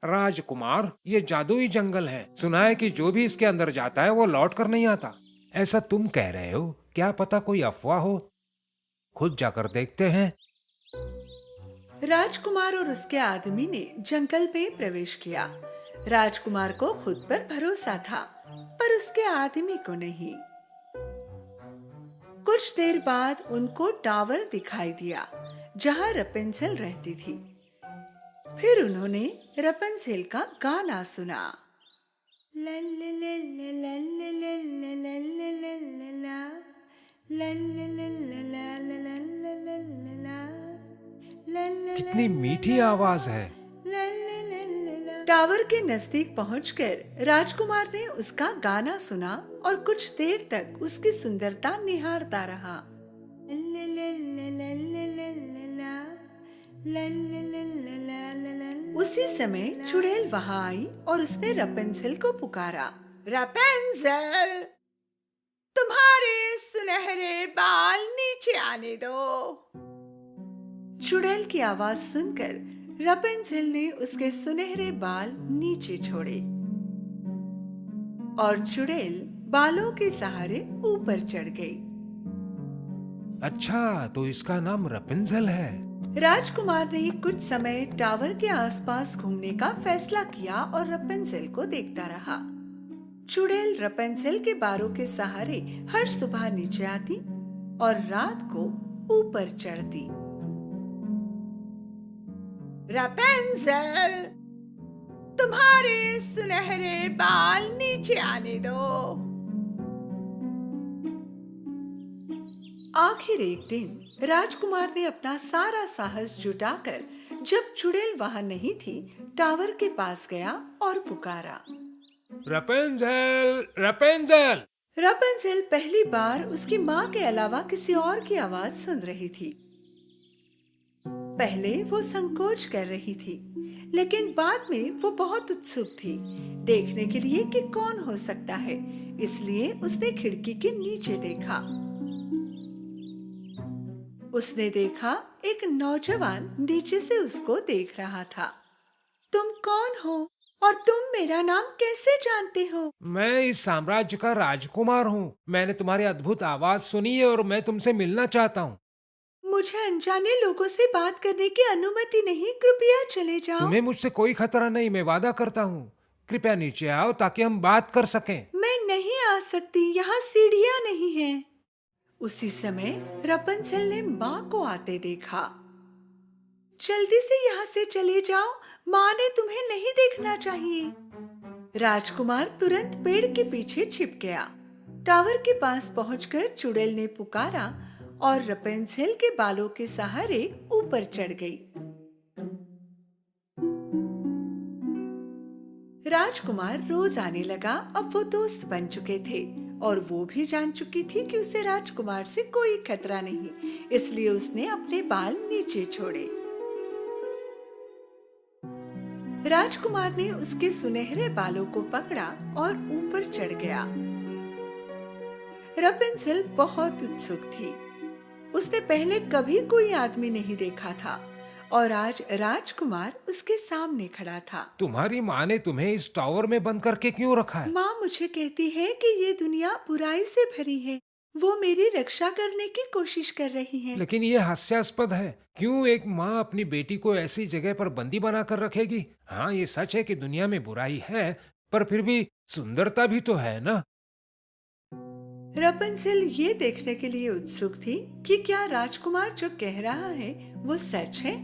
राजकुमार, ये जादुई जंगल है। सुना है कि जो भी इसके अंदर जाता है वो लौट कर नहीं आता। ऐसा तुम कह रहे हो? क्या पता कोई अफवाह हो। खुद जाकर देखते हैं। राजकुमार और उसके आदमी ने जंगल में प्रवेश किया। राजकुमार को खुद पर भरोसा था, पर उसके आदमी को नहीं। कुछ देर बाद उनको टावर दिखाई दिया जहां रपेंजेल रहती थी। फिर उन्होंने रपेंजेल का गाना सुना। कितनी मीठी आवाज है। टावर के नजदीक पहुंचकर राजकुमार ने उसका गाना सुना और कुछ देर तक उसकी सुंदरता निहारता रहा। उसी समय चुड़ैल वहां आई और उसने रपेंजेल को पुकारा। रपेंजेल, तुम्हारे सुनहरे बाल नीचे आने दो। चुड़ैल की आवाज सुनकर रपेंजेल ने उसके सुनहरे बाल नीचे छोड़े और चुड़ैल बालों के सहारे ऊपर चढ़ गई। अच्छा, तो इसका नाम रपेंजेल है। राजकुमार ने कुछ समय टावर के आसपास घूमने का फैसला किया और रपेंजेल को देखता रहा। चुड़ैल रपेंजेल के बालों के सहारे हर सुबह नीचे आती और रात को ऊपर चढ़ती। रपेंजेल, तुम्हारे सुनहरे बाल नीचे आने दो। आखिर एक दिन राजकुमार ने अपना सारा साहस जुटाकर, जब चुड़ैल वहां नहीं थी, टावर के पास गया और पुकारा। रपेंजेल, रपेंजेल। रपेंजेल पहली बार उसकी माँ के अलावा किसी और की आवाज सुन रही थी। पहले वो संकोच कर रही थी, लेकिन बाद में वो बहुत उत्सुक थी देखने के लिए कि कौन हो सकता है। इसलिए उसने खिड़की के नीचे देखा। उसने देखा एक नौजवान नीचे से उसको देख रहा था। तुम कौन हो और तुम मेरा नाम कैसे जानते हो? मैं इस साम्राज्य का राजकुमार हूँ। मैंने तुम्हारी अद्भुत आवाज सुनी है और मैं तुमसे मिलना चाहता हूँ। मुझे अनजाने लोगों से बात करने की अनुमति नहीं, कृपया चले जाओ। तुम्हें मुझसे कोई खतरा नहीं, मैं वादा करता हूँ। कृपया नीचे आओ ताकि हम बात कर सकें। मैं नहीं आ सकती, यहाँ सीढ़ियाँ नहीं हैं। उसी समय रपेंजेल ने माँ को आते देखा। जल्दी से यहाँ से चले जाओ, माँ ने तुम्हें नहीं देखना चाहिए। राजकुमार तुरंत पेड़ के पीछे छिप गया। टावर के पास पहुंचकर चुड़ैल ने पुकारा और रपेंजेल के बालों के सहारे ऊपर चढ़ गई। राजकुमार रोज आने लगा। अब वो दोस्त बन चुके थे और वो भी जान चुकी थी कि उसे राजकुमार से कोई खतरा नहीं, इसलिए उसने अपने बाल नीचे छोड़े। राजकुमार ने उसके सुनहरे बालों को पकड़ा और ऊपर चढ़ गया। रपेंजेल बहुत उत्सुक थी। उसने पहले कभी कोई आदमी नहीं देखा था और आज राजकुमार उसके सामने खड़ा था। तुम्हारी माँ ने तुम्हें इस टावर में बंद करके क्यों रखा है? माँ मुझे कहती है कि ये दुनिया बुराई से भरी है। वो मेरी रक्षा करने की कोशिश कर रही है। लेकिन ये हास्यास्पद है। क्यों एक माँ अपनी बेटी को ऐसी जगह पर बंदी बना कर रखेगी? हाँ, ये सच है कि दुनिया में बुराई है, पर फिर भी सुंदरता भी तो है ना। रपेंजेल ये देखने के लिए उत्सुक थी कि क्या राजकुमार जो कह रहा है वो सच है,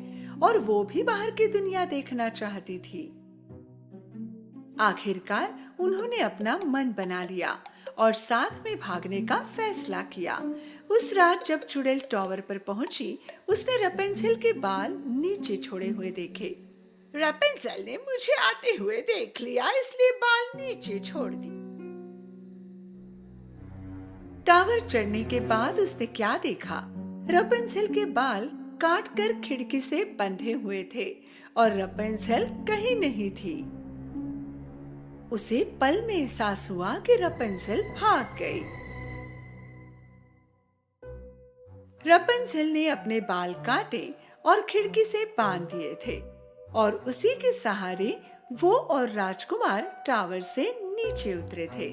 और वो भी बाहर की दुनिया देखना चाहती थी। आखिरकार उन्होंने अपना मन बना लिया और साथ में भागने का फैसला किया। उस रात जब चुड़ैल टावर पर पहुंची, उसने रपेंजेल के बाल नीचे छोड़े हुए देखे। रपेंजेल ने मुझे आते हुए देख लिया, इसलिए बाल नीचे छोड़ दी। टावर चढ़ने के बाद उसने क्या देखा? रपेंजेल के बाल काटकर खिड़की से बंधे हुए थे और रपेंजेल कहीं नहीं थी। उसे पल में एहसास हुआ कि रपेंजेल भाग गई। रपंज़ेल ने अपने बाल काटे और खिड़की से बांध दिए थे और उसी के सहारे वो और राजकुमार टावर से नीचे उतरे थे।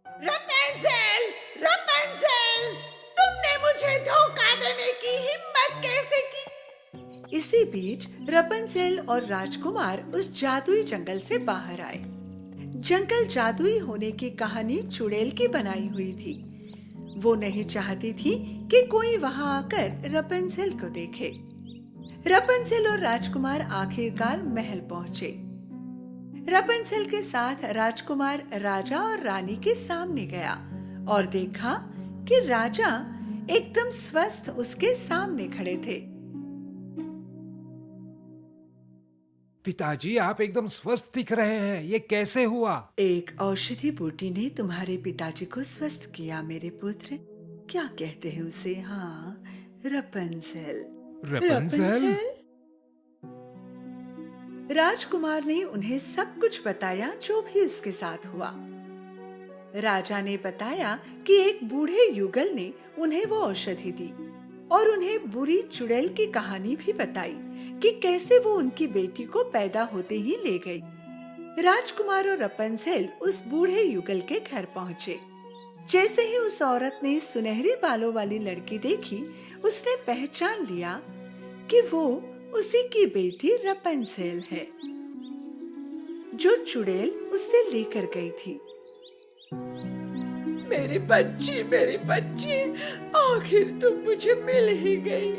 रपंज़ेल, रपंज़ेल, तुमने मुझे धोखा देने की हिम्मत कैसे की? इसी बीच रपंज़ेल और राजकुमार उस जादुई जंगल से बाहर आए। जंगल जादुई होने की कहानी चुड़ैल की बनाई हुई थी। वो नहीं चाहती थी कि कोई वहां आकर रपंज़ेल को देखे। रपंज़ेल और राजकुमार आखिरकार महल पहुंचे। रपंज़ेल के साथ राजकुमार राजा और रानी के सामने गया और देखा कि राजा एकदम स्वस्थ उसके सामने खड़े थे। पिताजी, आप एकदम स्वस्थ दिख रहे हैं, ये कैसे हुआ? एक औषधि बूटी ने तुम्हारे पिताजी को स्वस्थ किया मेरे पुत्र। क्या कहते हैं उसे? हाँ, रपंज़ेल। रपंज़ेल? राजकुमार ने उन्हें सब कुछ बताया जो भी उसके साथ हुआ। राजा ने बताया कि एक बूढ़े युगल ने उन्हें वो औषधि दी और उन्हें बुरी चुड़ैल की कहानी भी बताई कि कैसे वो उनकी बेटी को पैदा होते ही ले गई। राजकुमार और रपंज़ेल उस बूढ़े युगल के घर पहुंचे। जैसे ही उस औरत ने सुनहरे बालों वाली लड़की देखी, उसने पहचान लिया कि वो उसी की बेटी रपंज़ेल है, जो चुड़ैल उससे लेकर गई थी। मेरी बच्ची, आखिर तुम मुझे मिल ही गई।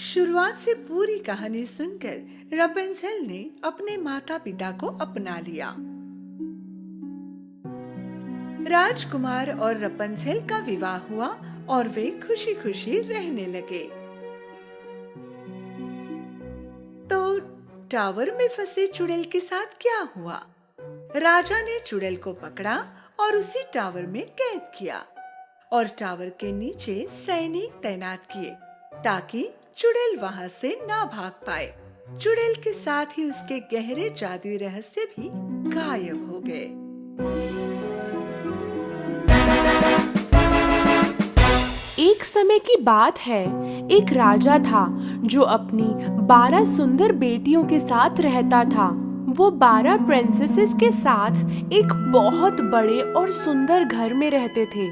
शुरुआत से पूरी कहानी सुनकर रपंज़ेल ने अपने माता पिता को अपना लिया। राजकुमार और रपंज़ेल का विवाह हुआ और वे खुशी खुशी रहने लगे। तो टावर में फंसे चुड़ैल के साथ क्या हुआ? राजा ने चुड़ैल को पकड़ा और उसी टावर में कैद किया और टावर के नीचे सैनिक तैनात किए ताकि चुड़ैल वहां से ना भाग पाए। चुड़ैल के साथ ही उसके गहरे जादुई रहस्य भी गायब हो गए। एक समय की बात है, एक राजा था जो अपनी 12 सुंदर बेटियों के साथ रहता था। वो 12 प्रिंसेसेस के साथ एक बहुत बड़े और सुंदर घर में रहते थे।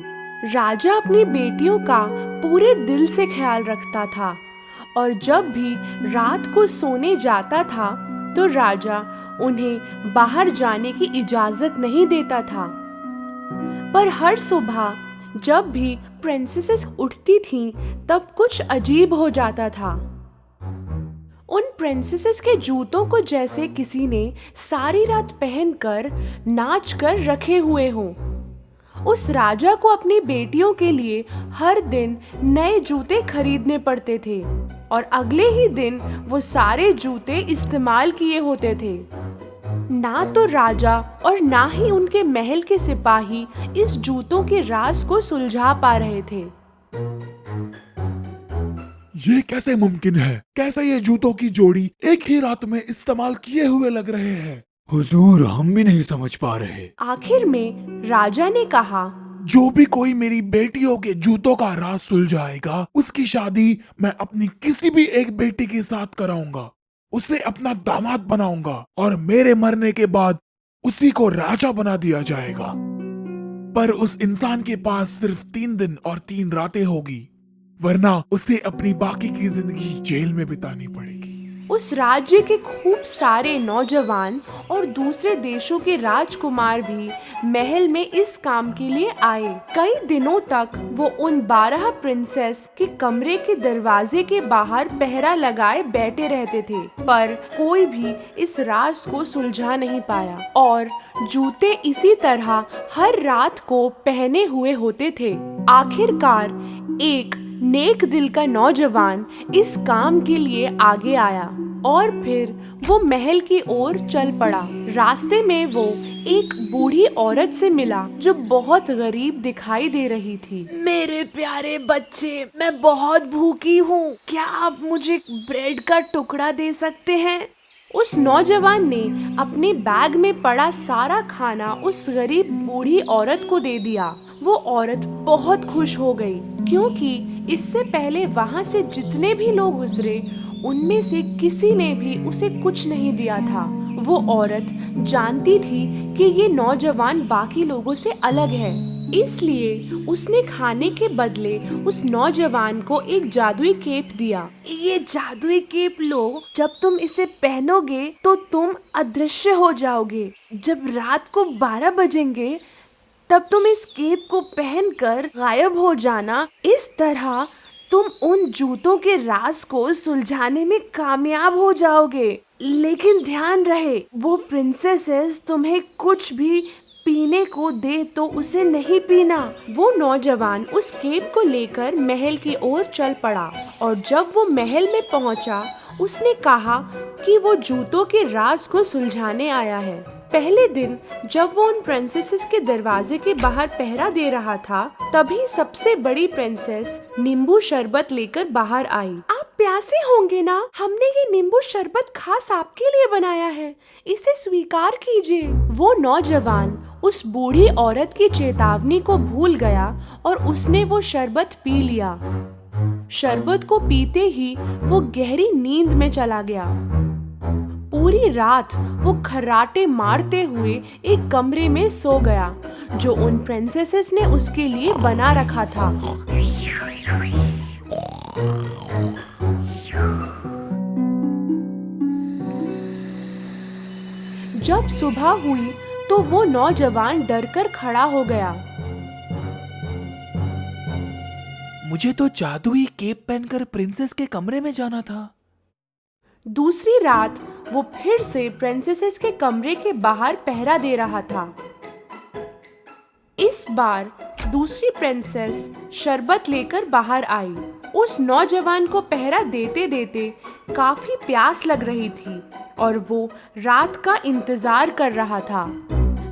राजा अपनी बेटियों का पूरे दिल से ख्याल रखता था और जब भी रात को सोने जाता था तो राजा उन्हें बाहर जाने की इजाजत नहीं देता था। पर हर सुबह जब भी प्रिंसेसेस उठती थीं, तब कुछ अजीब हो जाता था। उन प्रिंसेसेस के जूतों को जैसे किसी ने सारी रात पहनकर नाच कर रखे हुए हों। उस राजा को अपनी बेटियों के लिए हर दिन नए जूते खरीदने पड़ते थे और अगले ही दिन वो सारे जूते इस्तेमाल किए होते थे। ना तो राजा और ना ही उनके महल के सिपाही इस जूतों के राज को सुलझा पा रहे थे। ये कैसे मुमकिन है? कैसे ये जूतों की जोड़ी एक ही रात में इस्तेमाल किए हुए लग रहे हैं? हुजूर, हम भी नहीं समझ पा रहे। आखिर में राजा ने कहा, जो भी कोई मेरी बेटियों के जूतों का राज सुलझाएगा, उसकी शादी मैं अपनी किसी भी एक बेटी के साथ कराऊंगा, उसे अपना दामाद बनाऊंगा और मेरे मरने के बाद उसी को राजा बना दिया जाएगा। पर उस इंसान के पास सिर्फ 3 दिन और 3 रातें होगी, वरना उसे अपनी बाकी की जिंदगी जेल में बितानी पड़ेगी। उस राज्य के खूब सारे नौजवान और दूसरे देशों के राजकुमार भी महल में इस काम के लिए आए। कई दिनों तक वो उन 12 प्रिंसेस के कमरे के दरवाजे के बाहर पहरा लगाए बैठे रहते थे, पर कोई भी इस राज को सुलझा नहीं पाया और जूते इसी तरह हर रात को पहने हुए होते थे। आखिरकार एक नेक दिल का नौजवान इस काम के लिए आगे आया और फिर वो महल की ओर चल पड़ा। रास्ते में वो एक बूढ़ी औरत से मिला जो बहुत गरीब दिखाई दे रही थी। मेरे प्यारे बच्चे, मैं बहुत भूखी हूँ, क्या आप मुझे ब्रेड का टुकड़ा दे सकते हैं? उस नौजवान ने अपने बैग में पड़ा सारा खाना उस गरीब बूढ़ी औरत को दे दिया। वो औरत बहुत खुश हो गई, क्योंकि इससे पहले वहाँ से जितने भी लोग गुजरे उनमें से किसी ने भी उसे कुछ नहीं दिया था। वो औरत जानती थी कि ये नौजवान बाकी लोगों से अलग है, इसलिए उसने खाने के बदले उस नौजवान को एक जादुई केप दिया। ये जादुई केप लो, जब तुम इसे पहनोगे तो तुम अदृश्य हो जाओगे। जब रात को 12 बजेंगे तब तुम इस केप को पहनकर गायब हो जाना। इस तरह तुम उन जूतों के राज को सुलझाने में कामयाब हो जाओगे। लेकिन ध्यान रहे, वो प्रिंसेसेस तुम्हें कुछ भी पीने को दे तो उसे नहीं पीना। वो नौजवान उस केप को लेकर महल की ओर चल पड़ा, और जब वो महल में पहुंचा उसने कहा कि वो जूतों के राज को सुलझाने आया है। पहले दिन जब वो उन प्रिंसेसेस के दरवाजे के बाहर पहरा दे रहा था, तभी सबसे बड़ी प्रिंसेस नींबू शरबत लेकर बाहर आई। आप प्यासे होंगे ना? हमने ये नींबू शरबत खास आपके लिए बनाया है, इसे स्वीकार कीजिए। वो नौजवान उस बूढ़ी औरत की चेतावनी को भूल गया और उसने वो शरबत पी लिया। शरबत को पीते ही वो गहरी नींद में चला गया। पूरी रात वो खर्राटे मारते हुए एक कमरे में सो गया, जो उन प्रिंसेसेस ने उसके लिए बना रखा था। जब सुबह हुई तो वो नौजवान डरकर खड़ा हो गया। मुझे तो जादुई केप पहनकर प्रिंसेस के कमरे में जाना था। दूसरी रात वो फिर से प्रिंसेसेस के कमरे के बाहर पहरा दे रहा था। इस बार दूसरी प्रिंसेस शरबत लेकर बाहर आई। उस नौजवान को पहरा देते देते काफी प्यास लग रही थी और वो रात का इंतजार कर रहा था।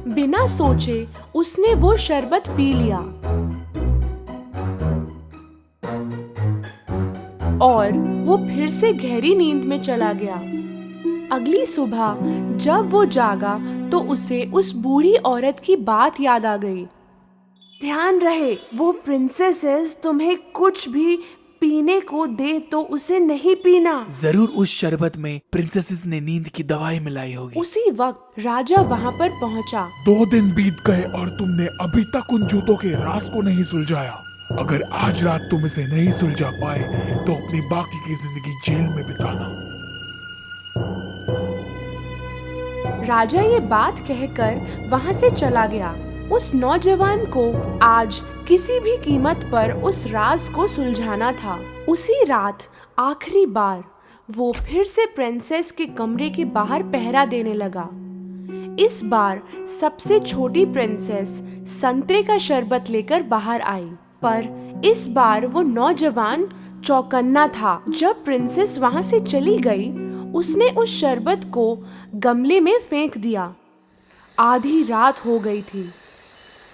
बिना सोचे उसने वो शरबत पी लिया और वो फिर से गहरी नींद में चला गया। अगली सुबह जब वो जागा तो उसे उस बूढ़ी औरत की बात याद आ गई। ध्यान रहे, वो प्रिंसेसेस तुम्हें कुछ भी पीने को दे तो उसे नहीं पीना। जरूर उस शरबत में प्रिंसेसेस ने नींद की दवाई मिलाई होगी। उसी वक्त राजा वहाँ पर पहुँचा। 2 दिन बीत गए और तुमने अभी तक उन जूतों के राज को नहीं सुलझाया। अगर आज रात तुम इसे नहीं सुलझा पाए तो अपनी बाकी की जिंदगी जेल में बिताना। राजा ये बात कहकर वहाँ से चला गया। उस नौजवान को आज किसी भी कीमत पर उस राज को सुलझाना था। उसी रात आखिरी बार वो फिर से प्रिंसेस के कमरे के बाहर पहरा देने लगा। इस बार सबसे छोटी प्रिंसेस संतरे का शरबत लेकर बाहर आई, पर इस बार वो नौजवान चौकन्ना था। जब प्रिंसेस वहाँ से चली गई, उसने उस शरबत को गमले में फेंक दिया। आधी रात हो गई थी।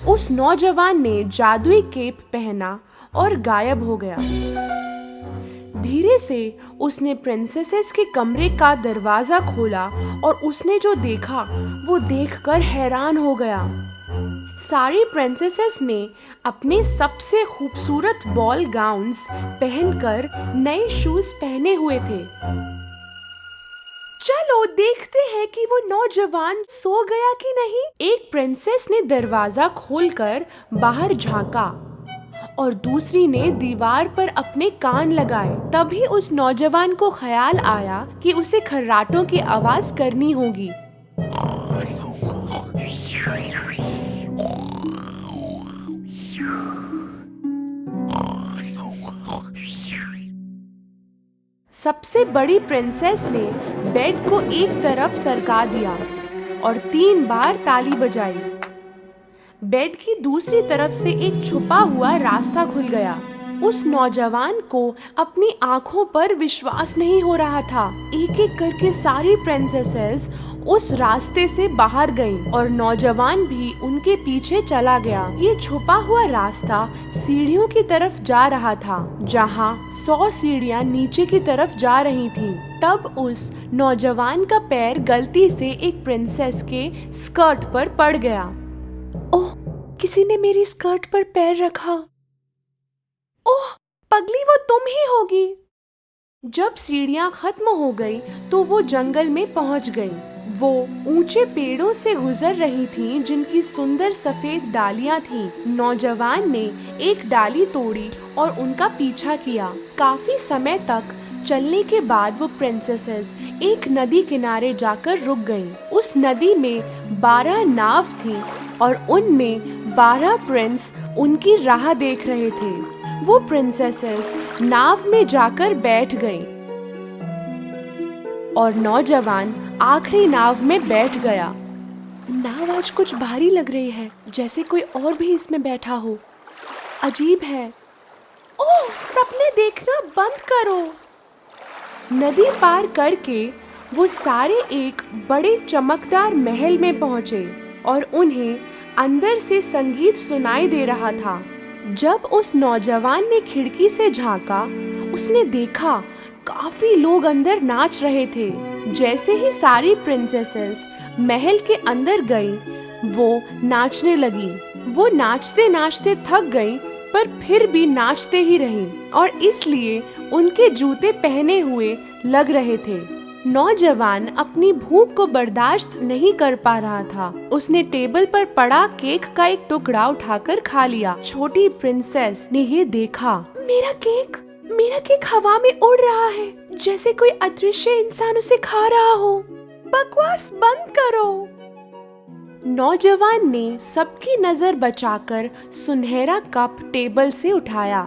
उस नौजवान ने जादुई केप पहना और गायब हो गया। धीरे से उसने प्रिंसेसेस के कमरे का दरवाजा खोला और उसने जो देखा वो देखकर हैरान हो गया। सारी प्रिंसेसेस ने अपने सबसे खूबसूरत बॉल गाउन्स पहनकर नए शूज पहने हुए थे। चलो देखते हैं कि वो नौजवान सो गया कि नहीं। एक प्रिंसेस ने दरवाजा खोलकर बाहर झांका और दूसरी ने दीवार पर अपने कान लगाए। तभी उस नौजवान को ख्याल आया कि उसे खर्राटों की आवाज करनी होगी। सबसे बड़ी प्रिंसेस ने बेड को एक तरफ सरका दिया और 3 बार ताली बजाई। बेड की दूसरी तरफ से एक छुपा हुआ रास्ता खुल गया। उस नौजवान को अपनी आंखों पर विश्वास नहीं हो रहा था। एक एक करके सारी प्रिंसेसेस उस रास्ते से बाहर गईं और नौजवान भी उनके पीछे चला गया। ये छुपा हुआ रास्ता सीढ़ियों की तरफ जा रहा था, जहाँ 100 सीढ़ियाँ नीचे की तरफ जा रही थीं। तब उस नौजवान का पैर गलती से एक प्रिंसेस के स्कर्ट पर पड़ गया। ओह, किसी ने मेरी स्कर्ट पर पैर रखा। ओह पगली, वो तुम ही होगी। जब सीढ़ियां खत्म हो गई तो वो जंगल में पहुंच गई। वो ऊंचे पेड़ों से गुजर रही थीं, जिनकी सुंदर सफेद डालियां थीं। नौजवान ने एक डाली तोड़ी और उनका पीछा किया। काफी समय तक चलने के बाद वो प्रिंसेसेस एक नदी किनारे जाकर रुक गईं। उस नदी में 12 नाव थीं और उनमें 12 प्रिंस उनकी राह देख रहे थे। वो प्रिंसेसेस नाव में जाकर बैठ गईं और नौजवान आखिरी नाव में बैठ गया। नाव आज कुछ भारी लग रही है, जैसे कोई और भी इसमें बैठा हो। अजीब है। ओह, सपने देखना बंद करो। नदी पार करके वो सारे एक बड़े चमकदार महल में पहुंचे और उन्हें अंदर से संगीत सुनाई दे रहा था। जब उस नौजवान ने खिड़की से झांका, उसने देखा काफी लोग अंदर नाच रहे थे। जैसे ही सारी प्रिंसेसेस महल के अंदर गईं, वो नाचने लगी। वो नाचते नाचते थक गईं, पर फिर भी नाचते ही रहीं और इसलिए उनके जूते पहने हुए लग रहे थे। नौजवान अपनी भूख को बर्दाश्त नहीं कर पा रहा था। उसने टेबल पर पड़ा केक का एक टुकड़ा उठाकर खा लिया। छोटी प्रिंसेस ने ये देखा, मेरा केक हवा में उड़ रहा है, जैसे कोई अदृश्य इंसान उसे खा रहा हो। बकवास बंद करो। नौजवान ने सबकी नजर बचाकर सुनहरा कप टेबल से उठाया।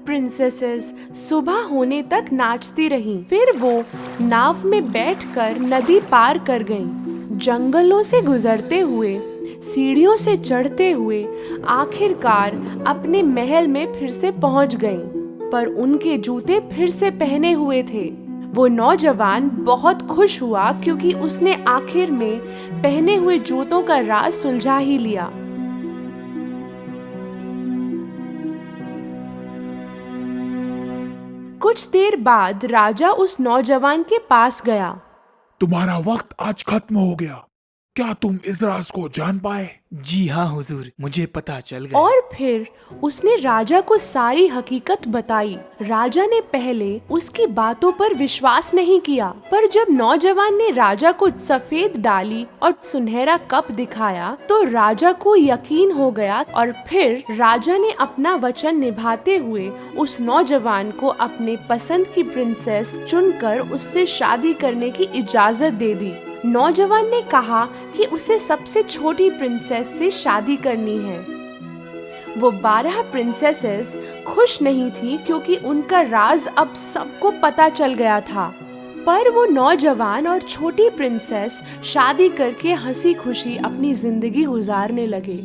प्रिंसेसेस सुबह होने तक नाचती रहीं। फिर वो नाव में बैठकर नदी पार कर गईं। जंगलों से गुजरते हुए, सीढ़ियों से चढ़ते हुए आखिरकार अपने महल में फिर से पहुंच गईं, पर उनके जूते फिर से पहने हुए थे। वो नौजवान बहुत खुश हुआ क्योंकि उसने आखिर में पहने हुए जूतों का राज सुलझा ही लिया। कुछ देर बाद राजा उस नौजवान के पास गया। तुम्हारा वक्त आज खत्म हो गया। क्या तुम इस राज को जान पाए? जी हाँ हुजूर, मुझे पता चल गया। और फिर उसने राजा को सारी हकीकत बताई। राजा ने पहले उसकी बातों पर विश्वास नहीं किया, पर जब नौजवान ने राजा को सफेद डाली और सुनहरा कप दिखाया तो राजा को यकीन हो गया और फिर राजा ने अपना वचन निभाते हुए उस नौजवान को अपने पसंद की प्रिंसेस चुनकर उससे शादी करने की इजाजत दे दी। नौजवान ने कहा कि उसे सबसे छोटी प्रिंसेस से शादी करनी है। वो 12 प्रिंसेसेस खुश नहीं थी क्योंकि उनका राज अब सबको पता चल गया था, पर वो नौजवान और छोटी प्रिंसेस शादी करके हंसी खुशी अपनी जिंदगी गुजारने लगे।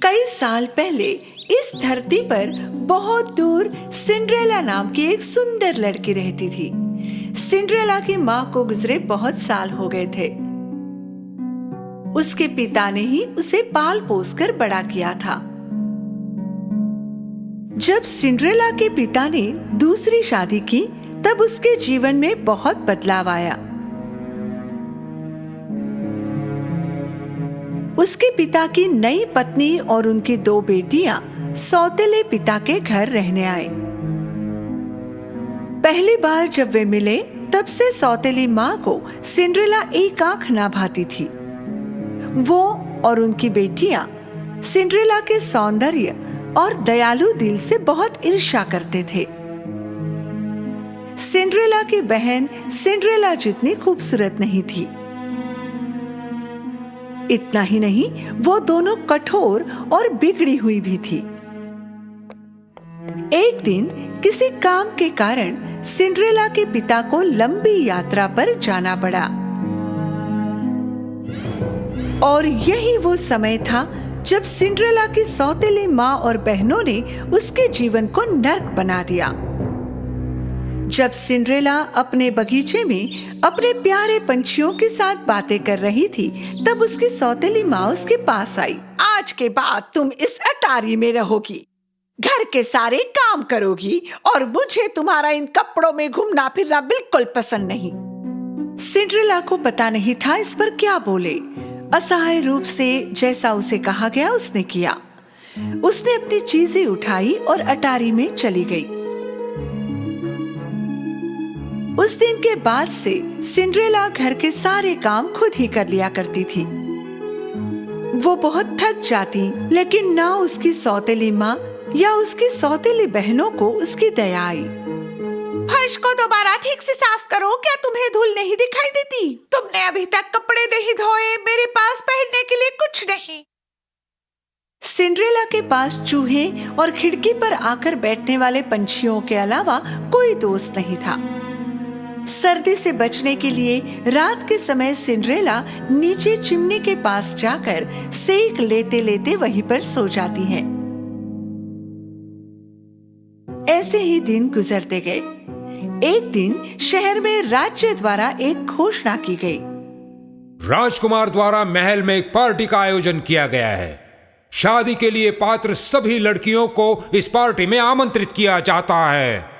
कई साल पहले इस धरती पर बहुत दूर सिंड्रेला नाम की एक सुंदर लड़की रहती थी। सिंड्रेला की माँ को गुजरे बहुत साल हो गए थे। उसके पिता ने ही उसे पाल पोस कर बड़ा किया था। जब सिंड्रेला के पिता ने दूसरी शादी की, तब उसके जीवन में बहुत बदलाव आया। उसके पिता की नई पत्नी और उनकी 2 बेटियां सौतेले पिता के घर रहने आए। पहली बार जब वे मिले, तब से सौतेली माँ को सिंड्रेला एक आंख ना भाती थी। वो और उनकी बेटियां सिंड्रेला के सौंदर्य और दयालु दिल से बहुत ईर्ष्या करते थे। सिंड्रेला की बहन सिंड्रेला जितनी खूबसूरत नहीं थी। इतना ही नहीं, वो दोनों कठोर और बिगड़ी हुई भी थी। एक दिन किसी काम के कारण सिंड्रेला के पिता को लंबी यात्रा पर जाना पड़ा। और यही वो समय था जब सिंड्रेला की सौतेली माँ और बहनों ने उसके जीवन को नर्क बना दिया। जब सिंड्रेला अपने बगीचे में अपने प्यारे पंछियों के साथ बातें कर रही थी, तब उसकी सौतेली माँ उसके पास आई। आज के बाद तुम इस अटारी में रहोगी, घर के सारे काम करोगी और मुझे तुम्हारा इन कपड़ों में घूमना फिरना बिल्कुल पसंद नहीं। सिंड्रेला को पता नहीं था इस पर क्या बोले। असहाय रूप से जैसा उसे कहा गया उसने किया। उसने अपनी चीजें उठाई और अटारी में चली गई। उस दिन के बाद से सिंड्रेला घर के सारे काम खुद ही कर लिया करती थी। वो बहुत थक जाती, लेकिन ना उसकी सौतेली माँ या उसकी सौतेली बहनों को उसकी दया आई। फर्श को दोबारा ठीक से साफ करो, क्या तुम्हें धूल नहीं दिखाई देती? तुमने अभी तक कपड़े नहीं धोए, मेरे पास पहनने के लिए कुछ नहीं। सिंड्रेला के पास चूहे और खिड़की पर आकर बैठने वाले पंछियों के अलावा कोई दोस्त नहीं था। सर्दी से बचने के लिए रात के समय सिंड्रेला नीचे चिमनी के पास जाकर सेक लेते लेते वहीं पर सो जाती है। ऐसे ही दिन गुजरते गए। एक दिन शहर में राज्य द्वारा एक घोषणा की गई। राजकुमार द्वारा महल में एक पार्टी का आयोजन किया गया है। शादी के लिए पात्र सभी लड़कियों को इस पार्टी में आमंत्रित किया जाता है।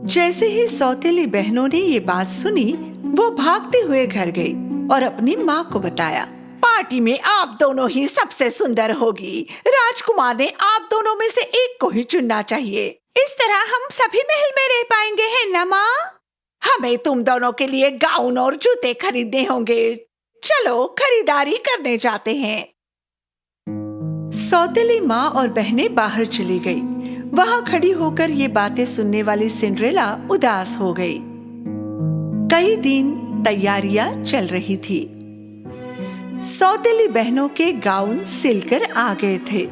जैसे ही सौतेली बहनों ने ये बात सुनी, वो भागते हुए घर गई और अपनी माँ को बताया। पार्टी में आप दोनों ही सबसे सुंदर होगी। राजकुमार ने आप दोनों में से एक को ही चुनना चाहिए। इस तरह हम सभी महल में रह पाएंगे, है ना माँ? हमें तुम दोनों के लिए गाउन और जूते खरीदने होंगे। चलो खरीदारी करने जाते हैं। सौतेली माँ और बहनें बाहर चली गई। वहाँ खड़ी होकर ये बातें सुनने वाली सिंड्रेला उदास हो गई। कई दिन तैयारियां चल रही थी। सौतेली बहनों के गाउन सिलकर आ गए थे।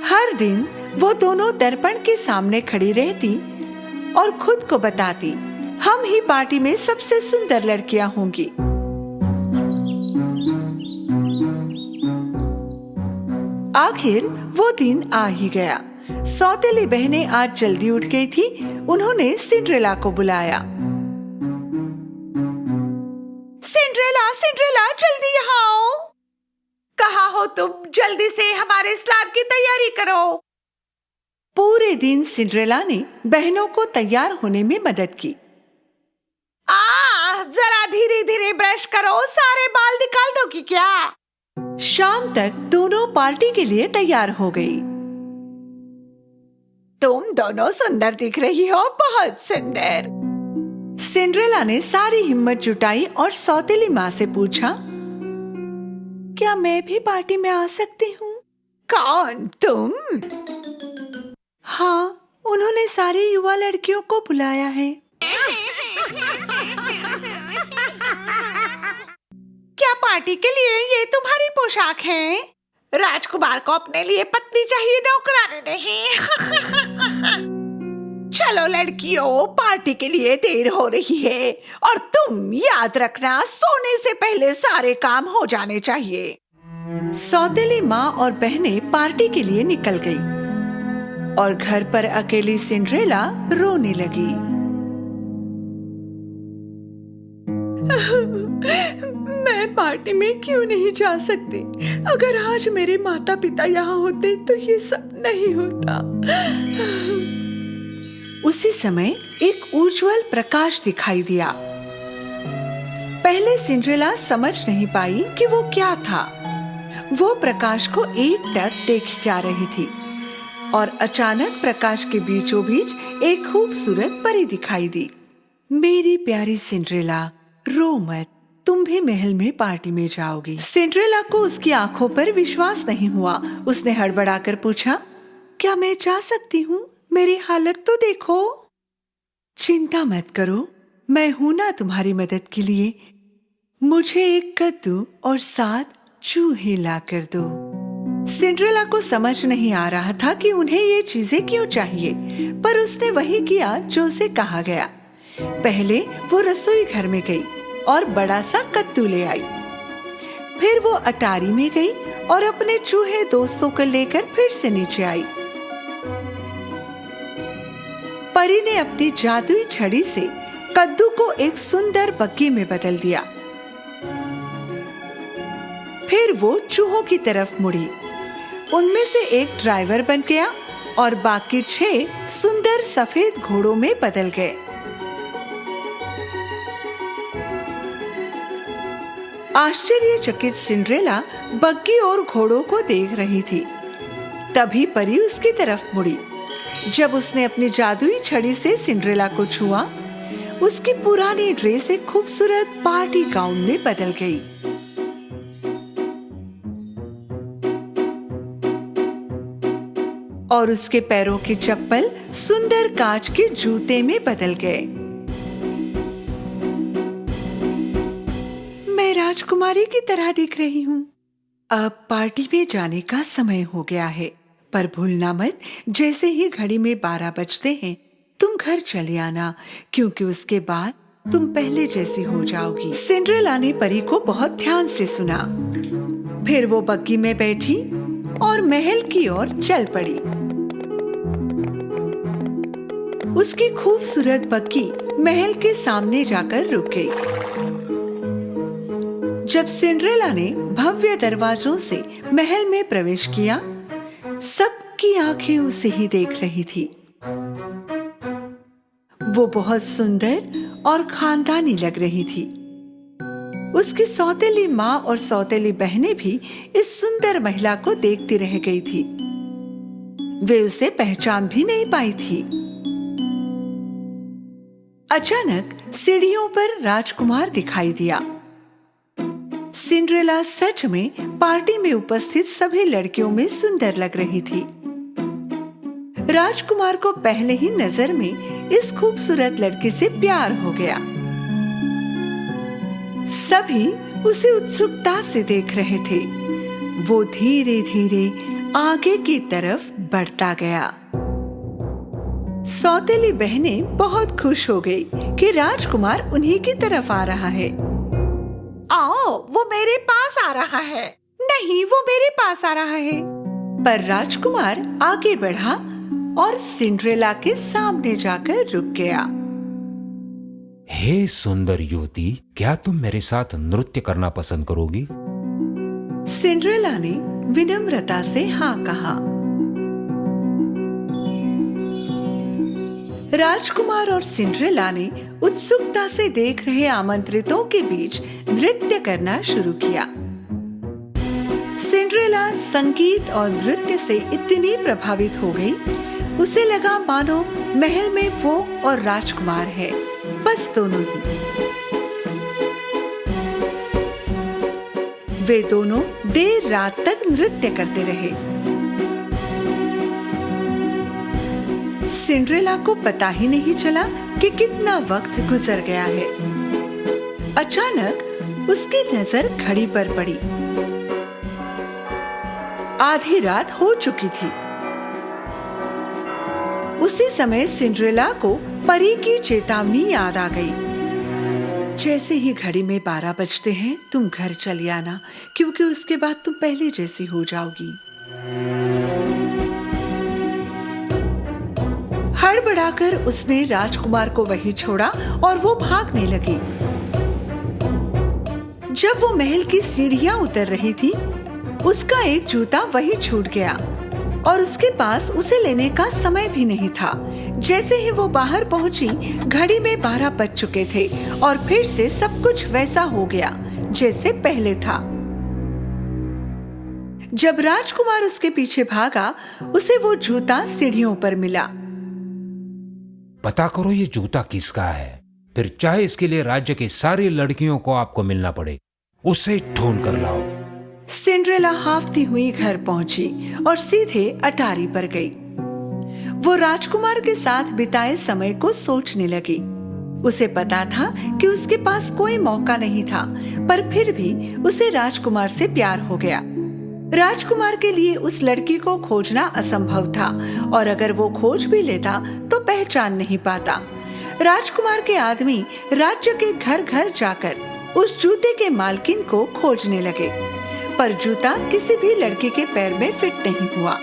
हर दिन वो दोनों दर्पण के सामने खड़ी रहती और खुद को बताती, हम ही पार्टी में सबसे सुंदर लड़कियां होंगी। आखिर वो दिन आ ही गया। सौतेली बहनें आज जल्दी उठ गई थी। उन्होंने सिंड्रेला को बुलाया। सिंड्रेला, सिंड्रेला, जल्दी यहाँ आओ। कहाँ हो तुम? जल्दी से हमारे स्नान की तैयारी करो। पूरे दिन सिंड्रेला ने बहनों को तैयार होने में मदद की। जरा धीरे धीरे ब्रश करो, सारे बाल निकाल दोगी क्या? शाम तक दोनों पार्टी के लिए तैयार हो गई। तुम दोनों सुंदर दिख रही हो, बहुत सुंदर। सिंड्रेला ने सारी हिम्मत जुटाई और सौतेली माँ से पूछा, क्या मैं भी पार्टी में आ सकती हूँ? कौन, तुम? हाँ, उन्होंने सारी युवा लड़कियों को बुलाया है। क्या पार्टी के लिए ये तुम्हारी पोशाक है? राजकुमार को अपने लिए पत्नी चाहिए, नौकरानी नहीं। चलो लड़कियों, पार्टी के लिए देर हो रही है और तुम याद रखना, सोने से पहले सारे काम हो जाने चाहिए। सौतेली माँ और बहनें पार्टी के लिए निकल गई और घर पर अकेली सिंड्रेला रोने लगी। मैं पार्टी में क्यों नहीं जा सकती? अगर आज मेरे माता पिता यहाँ होते तो ये सब नहीं होता। उसी समय एक उज्जवल प्रकाश दिखाई दिया। पहले सिंड्रेला समझ नहीं पाई कि वो क्या था। वो प्रकाश को एकटक देखी जा रही थी और अचानक प्रकाश के बीचों बीच एक खूबसूरत परी दिखाई दी। मेरी प्यारी सिंड्रेला, रो मत, तुम भी महल में पार्टी में जाओगी। सिंड्रेला को उसकी आंखों पर विश्वास नहीं हुआ। उसने हड़बड़ाकर पूछा, क्या मैं जा सकती हूँ? मेरी हालत तो देखो। चिंता मत करो, मैं हूं ना तुम्हारी मदद के लिए। मुझे एक कद्दू और 7 चूहे ला कर दो। सिंड्रेला को समझ नहीं आ रहा था कि उन्हें ये चीजें क्यों चाहिए, पर उसने वही किया जो उसे कहा गया। पहले वो रसोई घर में गई और बड़ा सा कद्दू ले आई। फिर वो अटारी में गई और अपने चूहे दोस्तों को लेकर फिर से नीचे आई। परी ने अपनी जादुई छड़ी से कद्दू को एक सुंदर बग्गी में बदल दिया। फिर वो चूहों की तरफ मुड़ी। उनमें से एक ड्राइवर बन गया और बाकी 6 सुंदर सफेद घोड़ों में बदल गए। आश्चर्यचकित सिंड्रेला बग्गी और घोड़ों को देख रही थी। तभी परी उसकी तरफ मुड़ी। जब उसने अपनी जादुई छड़ी से सिंड्रेला को छुआ, उसकी पुरानी ड्रेस एक खूबसूरत पार्टी गाउन में बदल गई। और उसके पैरों के चप्पल सुंदर कांच के जूते में बदल गए। मैं राजकुमारी की तरह दिख रही हूँ। अब पार्टी में जाने का समय हो गया है, पर भूलना मत, जैसे ही घड़ी में 12 बजते हैं तुम घर चले आना, क्योंकि उसके बाद तुम पहले जैसी हो जाओगी। सिंड्रेला ने परी को बहुत ध्यान से सुना। फिर वो बग्गी में बैठी और महल की ओर चल पड़ी। उसकी खूबसूरत बग्गी महल के सामने जाकर रुक गई। जब सिंड्रेला ने भव्य दरवाजों से महल में प्रवेश किया, सबकी आंखें उसे ही देख रही थी। वो बहुत सुंदर और खानदानी लग रही थी। उसकी सौतेली माँ और सौतेली बहनें भी इस सुंदर महिला को देखती रह गई थी। वे उसे पहचान भी नहीं पाई थी। अचानक सीढ़ियों पर राजकुमार दिखाई दिया। सिंड्रेला सच में पार्टी में उपस्थित सभी लड़कियों में सुंदर लग रही थी। राजकुमार को पहले ही नजर में इस खूबसूरत लड़की से प्यार हो गया। सभी उसे उत्सुकता से देख रहे थे। वो धीरे धीरे आगे की तरफ बढ़ता गया। सौतेली बहनें बहुत खुश हो गई कि राजकुमार उन्हीं की तरफ आ रहा है। आओ, वो मेरे पास आ रहा है। नहीं, वो मेरे पास आ रहा है। पर राजकुमार आगे बढ़ा और सिंड्रेला के सामने जाकर रुक गया। हे सुंदर युवती, क्या तुम मेरे साथ नृत्य करना पसंद करोगी? सिंड्रेला ने विनम्रता से हाँ कहा। राजकुमार और सिंड्रेला ने उत्सुकता से देख रहे आमंत्रितों के बीच नृत्य करना शुरू किया। सिंड्रेला संगीत और नृत्य से इतनी प्रभावित हो गई, उसे लगा मानो महल में वो और राजकुमार है, बस दोनों ही। वे दोनों देर रात तक नृत्य करते रहे। सिंड्रेला को पता ही नहीं चला कि कितना वक्त गुजर गया है। अचानक उसकी नजर घड़ी पर पड़ी। आधी रात हो चुकी थी। उसी समय सिंड्रेला को परी की चेतावनी याद आ गई। जैसे ही घड़ी में 12 बजते हैं तुम घर चली आना, क्योंकि उसके बाद तुम पहले जैसी हो जाओगी। हड़बड़ाकर उसने राजकुमार को वहीं छोड़ा और वो भागने लगी। जब वो महल की सीढ़ियां उतर रही थी, उसका एक जूता वहीं छूट गया और उसके पास उसे लेने का समय भी नहीं था। जैसे ही वो बाहर पहुंची, घड़ी में 12 बज चुके थे और फिर से सब कुछ वैसा हो गया जैसे पहले था। जब राजकुमार उसके पीछे भागा, उसे वो जूता सीढ़ियों पर मिला। पता करो ये जूता किसका है, फिर चाहे इसके लिए राज्य की सारी लड़कियों को आपको मिलना पड़े, उसे ढूंढ कर लाओ। सिंड्रेला हाफती हुई घर पहुंची और सीधे अटारी पर गई। वो राजकुमार के साथ बिताए समय को सोचने लगी। उसे पता था कि उसके पास कोई मौका नहीं था, पर फिर भी उसे राजकुमार से प्यार हो गया। राजकुमार के लिए उस लड़की को खोजना असंभव था और अगर वो खोज भी लेता तो पहचान नहीं पाता। राजकुमार के आदमी राज्य के घर घर जाकर उस जूते के मालकिन को खोजने लगे, पर जूता किसी भी लड़की के पैर में फिट नहीं हुआ।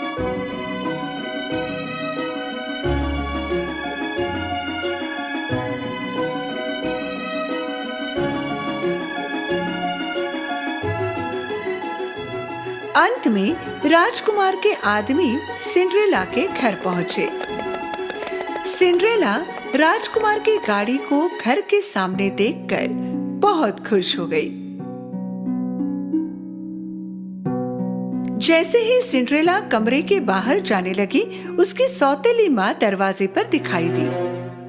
अंत में राजकुमार के आदमी सिंड्रेला के घर पहुंचे। सिंड्रेला राजकुमार की गाड़ी को घर के सामने देखकर बहुत खुश हो गई। जैसे ही सिंड्रेला कमरे के बाहर जाने लगी, उसकी सौतेली माँ दरवाजे पर दिखाई दी।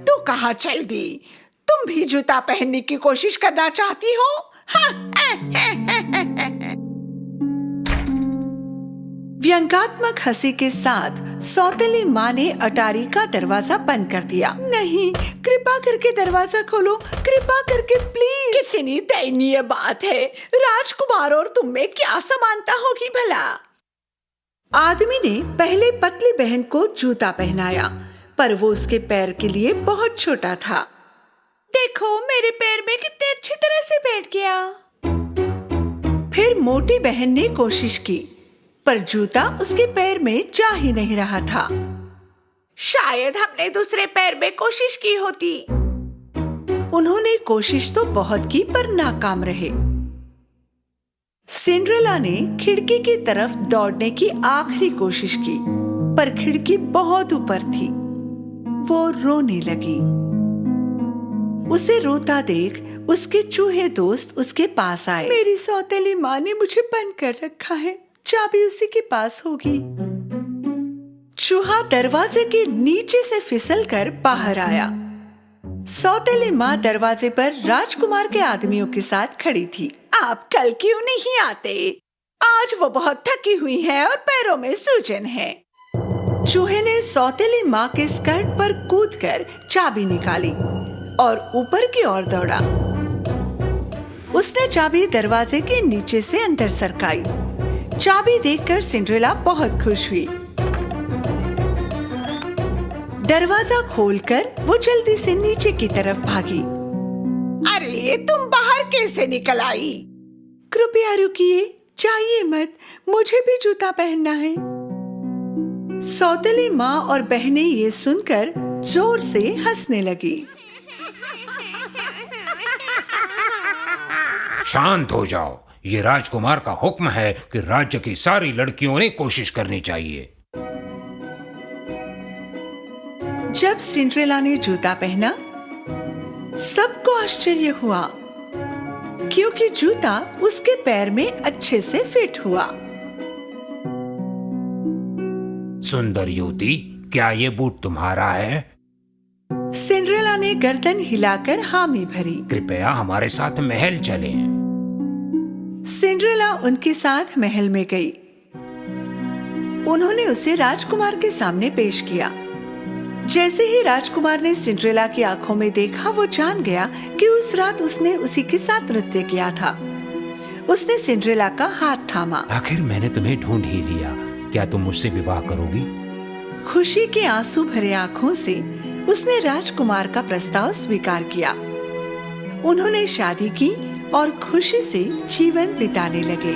तू कहाँ चल दी? तुम भी जूता पहनने की कोशिश करना चाहती हो? व्यंग्यात्मक हंसी के साथ सौतेली माँ ने अटारी का दरवाजा बंद कर दिया। नहीं, कृपा करके दरवाजा खोलो, कृपा करके प्लीज। कितनी दयनीय बात है। राजकुमार और तुम में क्या समानता होगी भला? आदमी ने पहले पतली बहन को जूता पहनाया, पर वो उसके पैर के लिए बहुत छोटा था। देखो मेरे पैर में कितने अच्छी तरह से बैठ गया। फिर मोटी बहन ने कोशिश की, पर जूता उसके पैर में जा ही नहीं रहा था। शायद हमने दूसरे पैर में कोशिश की होती। उन्होंने कोशिश तो बहुत की, पर नाकाम रहे। सिंड्रेला ने खिड़की की तरफ दौड़ने की आखिरी कोशिश की, पर खिड़की बहुत ऊपर थी। वो रोने लगी। उसे रोता देख उसके चूहे दोस्त उसके पास आए। मेरी सौतेली माँ ने मुझे बंद कर रखा है, चाबी उसी के पास होगी। चूहा दरवाजे के नीचे से फिसलकर बाहर आया। सौतेली माँ दरवाजे पर राजकुमार के आदमियों के साथ खड़ी थी। आप कल क्यों नहीं आते? आज वो बहुत थकी हुई है और पैरों में सूजन है। चूहे ने सौतेली माँ के स्कर्ट पर कूदकर चाबी निकाली और ऊपर की ओर दौड़ा। उसने चाबी दरवाजे के नीचे से अंदर सरकाई। चाबी देखकर सिंड्रेला बहुत खुश हुई। दरवाजा खोलकर वो जल्दी से नीचे की तरफ भागी। अरे तुम बाहर कैसे निकल आई? कृपया रुकिए, जाइए मत, मुझे भी जूता पहनना है। सौतेली माँ और बहनें ये सुनकर जोर से हंसने लगी। शांत हो जाओ, ये राजकुमार का हुक्म है कि राज्य की सारी लड़कियों ने कोशिश करनी चाहिए। जब सिंड्रेला ने जूता पहना, सबको आश्चर्य हुआ, क्योंकि जूता उसके पैर में अच्छे से फिट हुआ। सुंदर युवती, क्या ये बूट तुम्हारा है? सिंड्रेला ने गर्दन हिलाकर हामी भरी। कृपया हमारे साथ महल चलें। सिंड्रेला उनके साथ महल में गई। उन्होंने उसे राजकुमार के सामने पेश किया। जैसे ही राजकुमार ने सिंड्रेला की आंखों में देखा, वो जान गया कि उस रात उसने उसी के साथ नृत्य किया था। उसने सिंड्रेला का हाथ थामा। आखिर मैंने तुम्हें ढूंढ ही लिया, क्या तुम मुझसे विवाह करोगी? खुशी के आंसू भरे आंखों से उसने राजकुमार का प्रस्ताव स्वीकार किया। उन्होंने शादी की और खुशी से जीवन बिताने लगे।